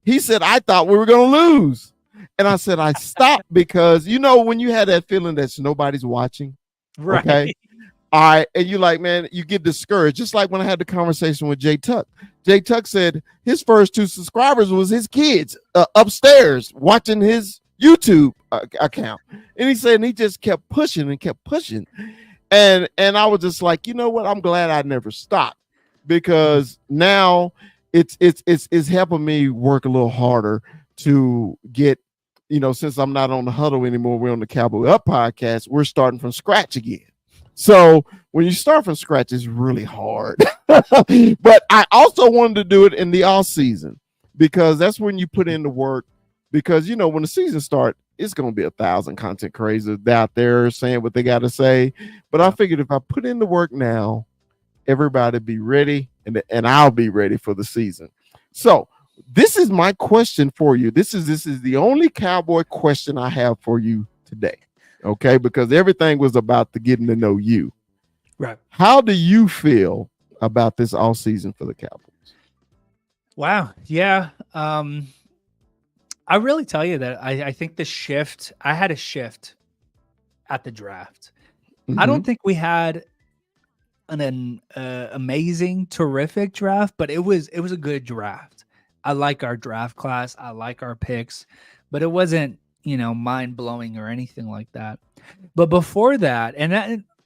he said, I thought we were going to lose. And I said, I stopped because, you know, when you had that feeling that nobody's watching, right? Okay, all right, and you like, man, you get discouraged. Just like when I had the conversation with Jay Tuck. Jay Tuck said his first 2 subscribers was his kids upstairs watching his YouTube account. And he said, and he just kept pushing and kept pushing. And I was just like, you know what? I'm glad I never stopped, because now it's helping me work a little harder to get, since I'm not on the huddle anymore, we're on the Cowboy Up podcast, we're starting from scratch again. So when you start from scratch, it's really hard. But I also wanted to do it in the off season, because that's when you put in the work. Because when the season starts, it's going to be 1,000 content creators out there saying what they got to say. But I figured if I put in the work now, everybody be ready, and I'll be ready for the season. So this is my question for you. This is the only Cowboy question I have for you today. Okay, because everything was about the getting to know you. Right. How do you feel about this all season for the Cowboys? Wow. Yeah. I really tell you that I think the shift, I had a shift at the draft. I don't think we had an amazing, terrific draft, but it was a good draft. I like our draft class. I like our picks, but it wasn't, mind blowing or anything like that. But before that,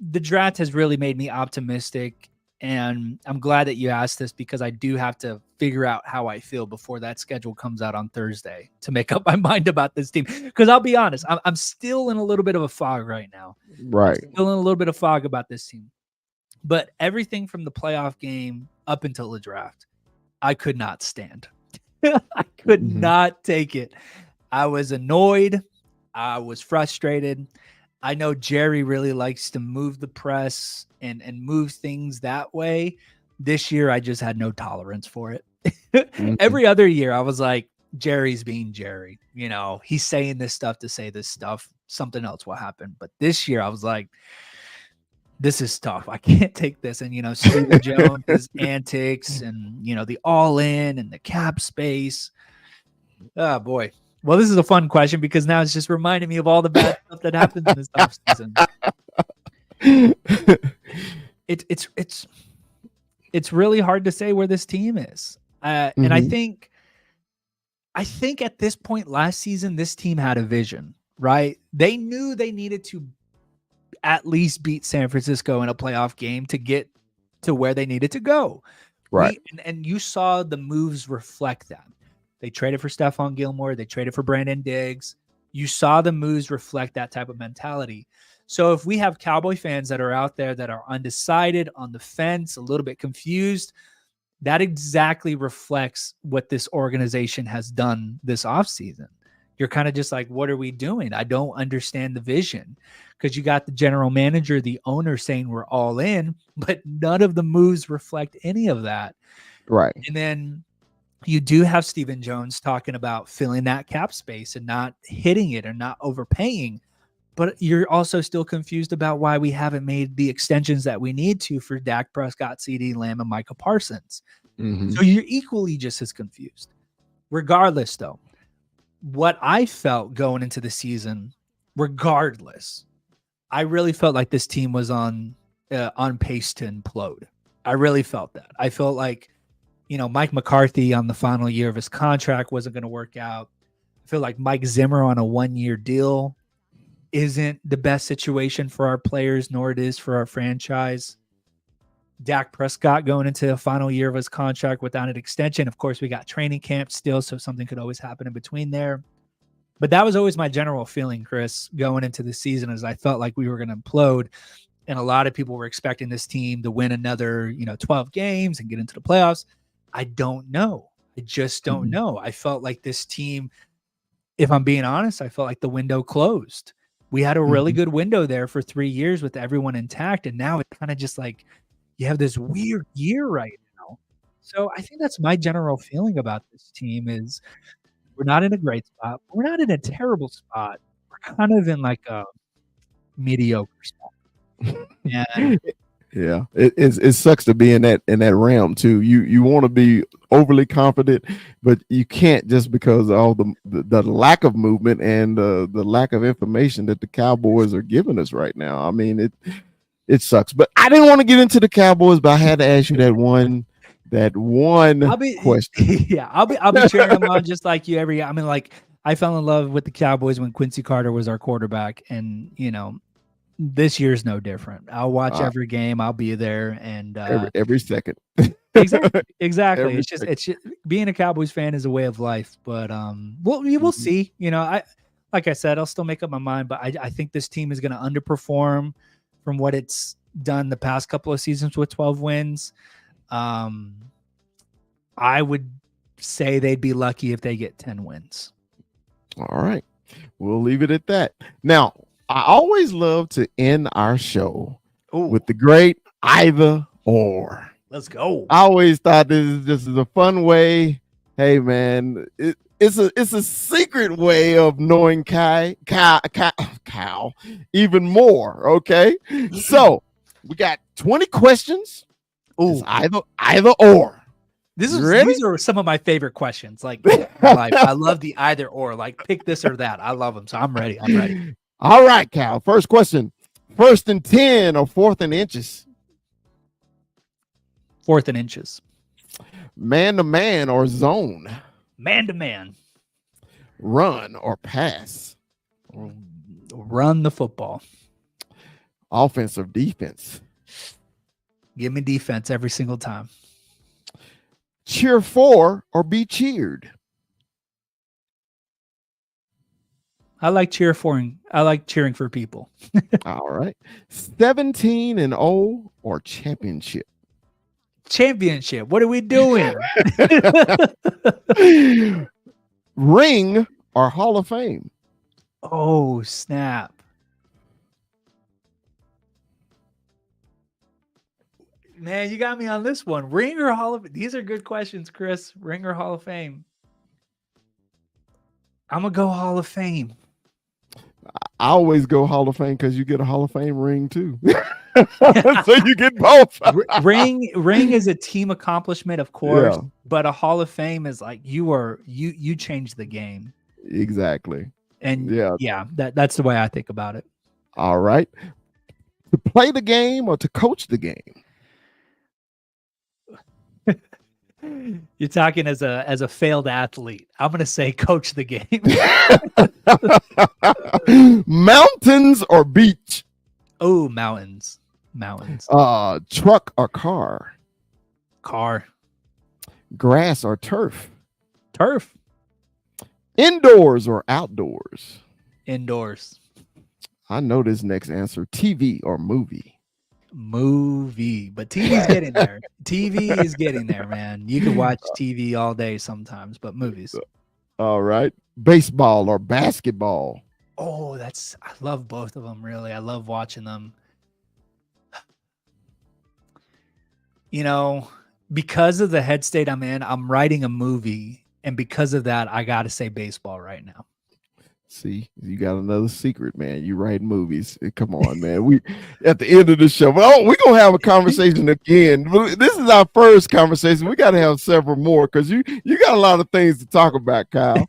the draft has really made me optimistic. And I'm glad that you asked this, because I do have to figure out how I feel before that schedule comes out on Thursday to make up my mind about this team. Because I'll be honest, I'm still in a little bit of a fog right now. Right. I'm still in a little bit of fog about this team. But everything from the playoff game up until the draft, I could not stand. I could not take it. I was annoyed. I was frustrated. I know Jerry really likes to move the press and move things that way. This year, I just had no tolerance for it. Every other year, I was like, Jerry's being Jerry. He's saying this stuff to say this stuff. Something else will happen. But this year, I was like, this is tough. I can't take this. And, Steven Jones' antics and, the all in and the cap space. Oh, boy. Well, this is a fun question, because now it's just reminding me of all the bad stuff that happens in this offseason. It's really hard to say where this team is. And I think at this point last season, this team had a vision, right? They knew they needed to at least beat San Francisco in a playoff game to get to where they needed to go. Right. And you saw the moves reflect that. They traded for Stephon Gilmore. They traded for Brandon Diggs. You saw the moves reflect that type of mentality. So if we have Cowboy fans that are out there that are undecided, on the fence, a little bit confused, that exactly reflects what this organization has done this offseason. You're kind of just like, what are we doing? I don't understand the vision, because you got the general manager, the owner saying we're all in, but none of the moves reflect any of that. Right. And then you do have Steven Jones talking about filling that cap space and not hitting it or not overpaying. But you're also still confused about why we haven't made the extensions that we need to for Dak Prescott, CeeDee Lamb, and Micah Parsons. So you're equally just as confused. Regardless, though, what I felt going into the season, regardless, I really felt like this team was on pace to implode. I really felt that. I felt like, Mike McCarthy on the final year of his contract wasn't going to work out. I feel like Mike Zimmer on a 1-year deal isn't the best situation for our players, nor it is for our franchise. Dak Prescott going into the final year of his contract without an extension. Of course, we got training camp still, so something could always happen in between there. But that was always my general feeling, Chris, going into the season, as I felt like we were going to implode. And a lot of people were expecting this team to win another, 12 games and get into the playoffs. I don't know. I just don't know. I felt like this team, if I'm being honest, I felt like the window closed. We had a really good window there for 3 years with everyone intact. And now it's kind of just like you have this weird year right now. So I think that's my general feeling about this team is we're not in a great spot. We're not in a terrible spot. We're kind of in like a mediocre spot. And yeah, it sucks to be in that realm too. You want to be overly confident, but you can't, just because of all the lack of movement and the lack of information that the Cowboys are giving us right now. I mean, it sucks. But I didn't want to get into the Cowboys, but I had to ask you that one question. Yeah, I'll be cheering them on just like you every. I mean, like I fell in love with the Cowboys when Quincy Carter was our quarterback, and this year's no different. I'll watch Uh, every game. I'll be there, and every second. exactly. Every It's just second. being a Cowboys fan is a way of life. But we will Mhm. see. Like I said, I'll still make up my mind. But I think this team is going to underperform from what it's done the past couple of seasons with 12 wins. I would say they'd be lucky if they get 10 wins. All right. We'll leave it at that. Now, I always love to end our show with the great either or. Let's go. I always thought this is a fun way. Hey, man, it's a secret way of knowing Kyle even more. Okay, so we got 20 questions. It's either or. These You ready? are some of my favorite questions. Like I love the either or. Like pick this or that. I love them. So I'm ready. All right, Cal. First question: 1st and 10 or 4th and inches? 4th and inches. Man to man or zone? Man to man. Run or pass? Run the football. Offense or defense? Give me defense every single time. Cheer for or be cheered? I like cheering for people. All right. 17-0 or championship? Championship. What are we doing? Ring or Hall of Fame? Oh, snap. Man, you got me on this one. Ring or Hall of Fame? These are good questions, Chris. Ring or Hall of Fame? I'm going to go Hall of Fame. I always go Hall of Fame because you get a Hall of Fame ring too. So you get both. Ring is a team accomplishment, of course, but a Hall of Fame is like you changed the game. Exactly. And that's the way I think about it. All right. To play the game or to coach the game? You're talking as a failed athlete. I'm going to say coach the game. Mountains or beach? Oh, mountains. Truck or car? Car. Grass or turf? Turf. Indoors or outdoors? Indoors. I know this next answer. TV or movie? Movie, but TV's getting there. TV is getting there, man. You can watch TV all day sometimes, but movies. All right. Baseball or basketball? Oh, I love both of them, really. I love watching them. Because of the head state I'm in, I'm writing a movie, and because of that, I got to say baseball right now. See, you got another secret, man. You write movies. Come on, man. We at the end of the show. Well, we're gonna have a conversation again. This is our first conversation. We got to have several more because you got a lot of things to talk about, Kyle.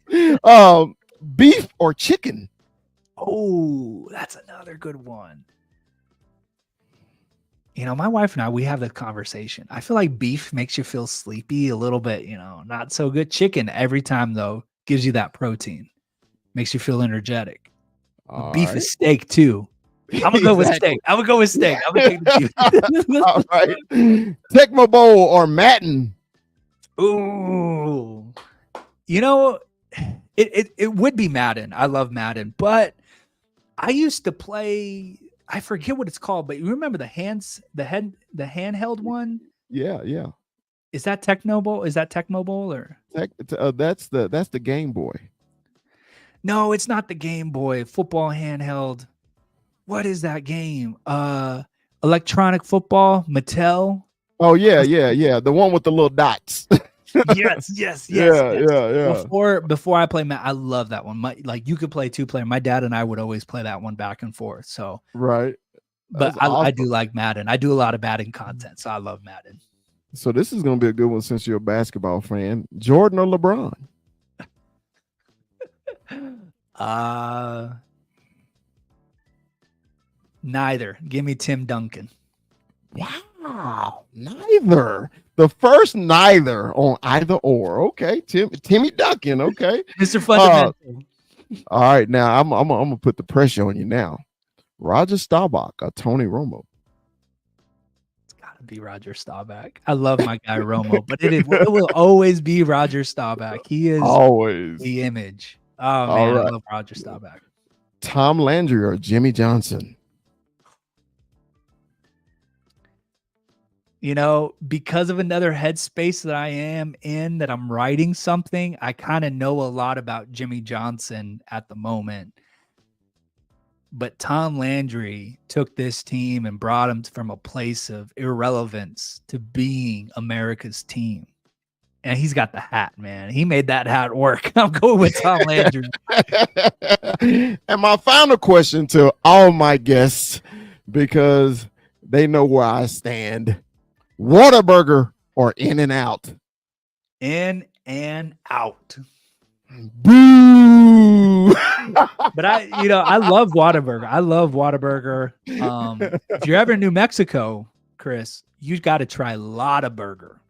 Beef or chicken? Oh, that's another good one. My wife and I, we have the conversation. I feel like beef makes you feel sleepy a little bit, not so good. Chicken every time, though, gives you that protein. Makes you feel energetic. Beef is steak, too. I'm going to go with steak. I'm going to go with steak. I'm going to take the beef. All right. Tecmo Bowl or Madden? Ooh. It would be Madden. I love Madden. But I used to play... I forget what it's called, but you remember the handheld one? Yeah. Is that Tecmo Bowl? Is that Tecmo Bowl or? That's the Game Boy. No, it's not the Game Boy. Football handheld. What is that game? Electronic football, Mattel. Oh yeah. The one with the little dots. Yes. Yeah. Before I play, I love that one. You could play 2-player. My dad and I would always play that one back and forth. So right. But I do like Madden. I do a lot of Madden content, so I love Madden. So this is going to be a good one since you're a basketball fan. Jordan or LeBron? Neither. Give me Tim Duncan. Wow, neither. The first neither on either or. Okay, Timmy Duncan. Okay, Mr. Fundamental. All right, now I'm gonna put the pressure on you now. Roger Staubach or Tony Romo? It's got to be Roger Staubach. I love my guy Romo, but it will always be Roger Staubach. He is Always. the image. Oh All man, right. I love Roger Staubach. Tom Landry or Jimmy Johnson? You know, because of another headspace that I am in, that I'm writing something, I kind of know a lot about Jimmy Johnson at the moment. But Tom Landry took this team and brought him from a place of irrelevance to being America's team. And he's got the hat, man. He made that hat work. I'm going with Tom Landry. And my final question to all my guests, because they know where I stand: Whataburger or In-N-Out? In and out. Boo! But I love Whataburger. I love Whataburger. If you're ever in New Mexico, Chris, you got to try Lotta Burger.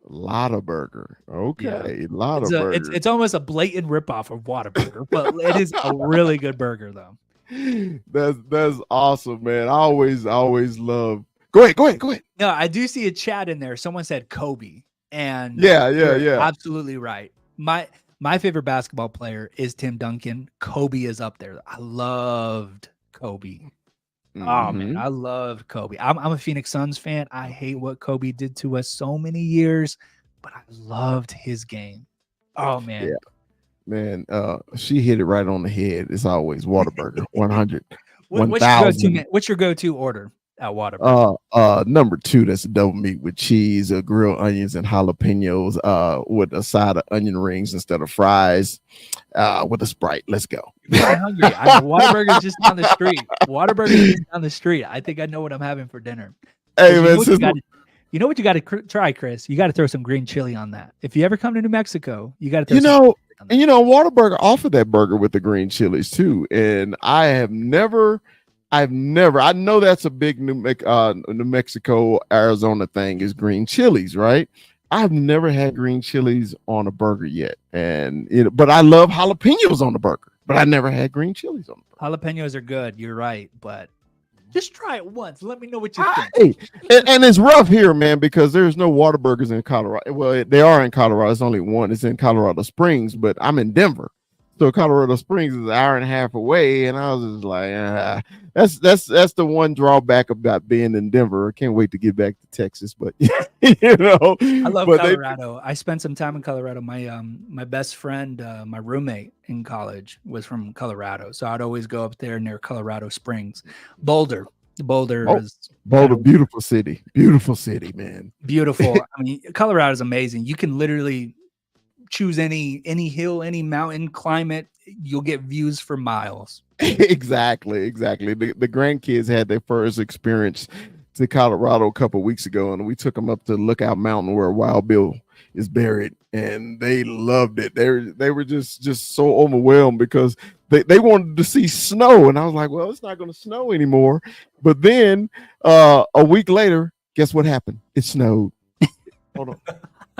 Lotta Burger. Okay. Yeah. Lotta Burger. It's almost a blatant ripoff of Whataburger, but it is a really good burger though. That's awesome, man. I always love. Go ahead. No, I do see a chat in there. Someone said Kobe, and Yeah. you're absolutely right. My favorite basketball player is Tim Duncan. Kobe is up there. I loved Kobe. Oh man, I loved Kobe. I'm a Phoenix Suns fan. I hate what Kobe did to us so many years, but I loved his game. Oh man. Yeah. Man, she hit it right on the head. It's always Whataburger. 100. What's your go-to order at Whataburger? Number 2, that's a double meat with cheese, grilled onions and jalapenos, with a side of onion rings instead of fries, with a Sprite. Let's go. I'm hungry. Whataburger's just down the street. Whataburger's just down the street. I think I know what I'm having for dinner. Hey, man, you know what you got to try, Chris? You got to throw some green chili on that. If you ever come to New Mexico, you got to throw Whataburger offered that burger with the green chilies too. And I've never, I know that's a big New Mexico, Arizona thing is green chilies, right? I've never had green chilies on a burger yet. And but I love jalapenos on the burger, but I never had green chilies on the burger. Jalapenos are good. You're right. But just try it once. Let me know what you think. And it's rough here, man, because there's no Whataburgers in Colorado. Well, they are in Colorado. It's only one. It's in Colorado Springs, but I'm in Denver. So Colorado Springs is an hour and a half away. And I was just like, that's the one drawback about being in Denver. I can't wait to get back to Texas. But I love Colorado. I spent some time in Colorado. My best friend, my roommate in college was from Colorado. So I'd always go up there near Colorado Springs. Boulder is beautiful city. Beautiful city, man. Beautiful. I mean, Colorado is amazing. You can literally choose any hill, any mountain, climate. You'll get views for miles. Exactly. The grandkids had their first experience to Colorado a couple of weeks ago, and we took them up to Lookout Mountain where Wild Bill is buried, and they loved it. They were just so overwhelmed because they wanted to see snow, and I was like, well, it's not going to snow anymore. But then a week later, guess what happened? It snowed. Hold on.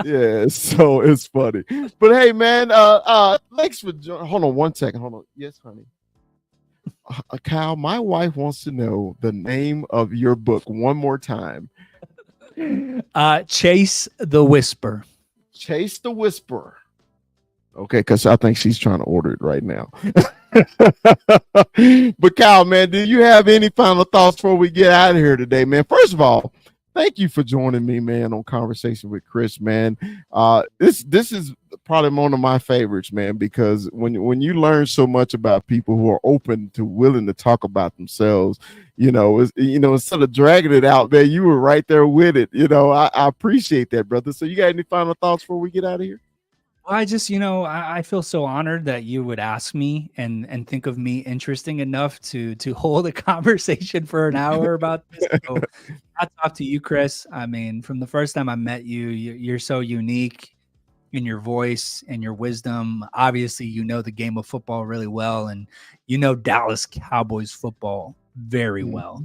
Yeah, so it's funny. But hey, man, thanks for joining. Hold on one second. Hold on. Yes, honey. Kyle, my wife wants to know the name of your book one more time. Chase the Whisper. Chase the Whisper. Okay, because I think she's trying to order it right now. But Kyle, man, do you have any final thoughts before we get out of here today, man? First of all, thank you for joining me, man, on Conversation with Chris, man. This is probably one of my favorites, man, because when you learn so much about people who are open to willing to talk about themselves, instead of dragging it out there, you were right there with it. I appreciate that, brother. So you got any final thoughts before we get out of here? I just, I feel so honored that you would ask me and think of me interesting enough to hold a conversation for an hour about this. So hats off to you, Chris. I mean, from the first time I met you, you're so unique in your voice and your wisdom. Obviously, you know the game of football really well, and you know Dallas Cowboys football very well.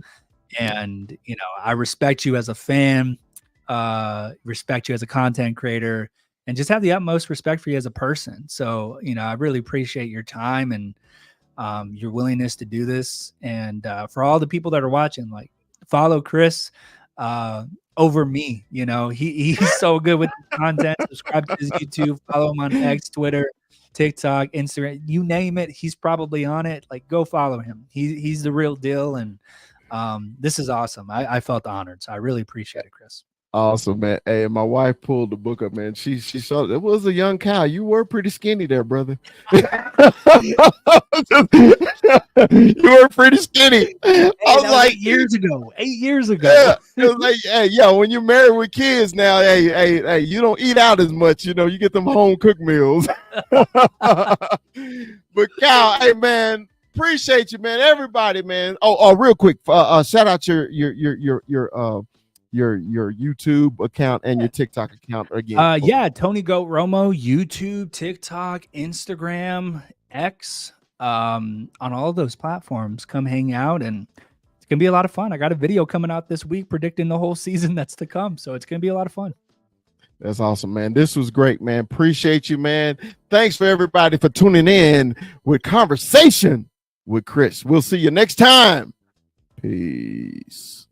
And, I respect you as a fan, respect you as a content creator, and just have the utmost respect for you as a person. So, I really appreciate your time. And your willingness to do this, and for all the people that are watching, like follow Chris over me. You know, he's so good with the content. Subscribe to his YouTube, follow him on X, Twitter, TikTok, Instagram, you name it. He's probably on it. Like, go follow him. He's the real deal. And this is awesome. I felt honored. So I really appreciate it, Chris. Awesome, man. Hey, my wife pulled the book up, man. She saw it was a young cow. You were pretty skinny there, brother. You were pretty skinny. Hey, I was like, 8 years ago. 8 years ago. Yeah, it was like, hey, yeah, when you're married with kids now, hey, you don't eat out as much, you know, you get them home cooked meals. But Cal, hey man, appreciate you, man. Everybody, man. Oh, real quick, shout out your YouTube account and your TikTok account again. Yeah, Tonythegoatromo, YouTube, TikTok, Instagram, X, on all of those platforms. Come hang out, and it's gonna be a lot of fun. I got a video coming out this week predicting the whole season that's to come, so it's gonna be a lot of fun. That's awesome, man. This was great, man. Appreciate you, man. Thanks for everybody for tuning in with Conversation with Chris. We'll see you next time. Peace.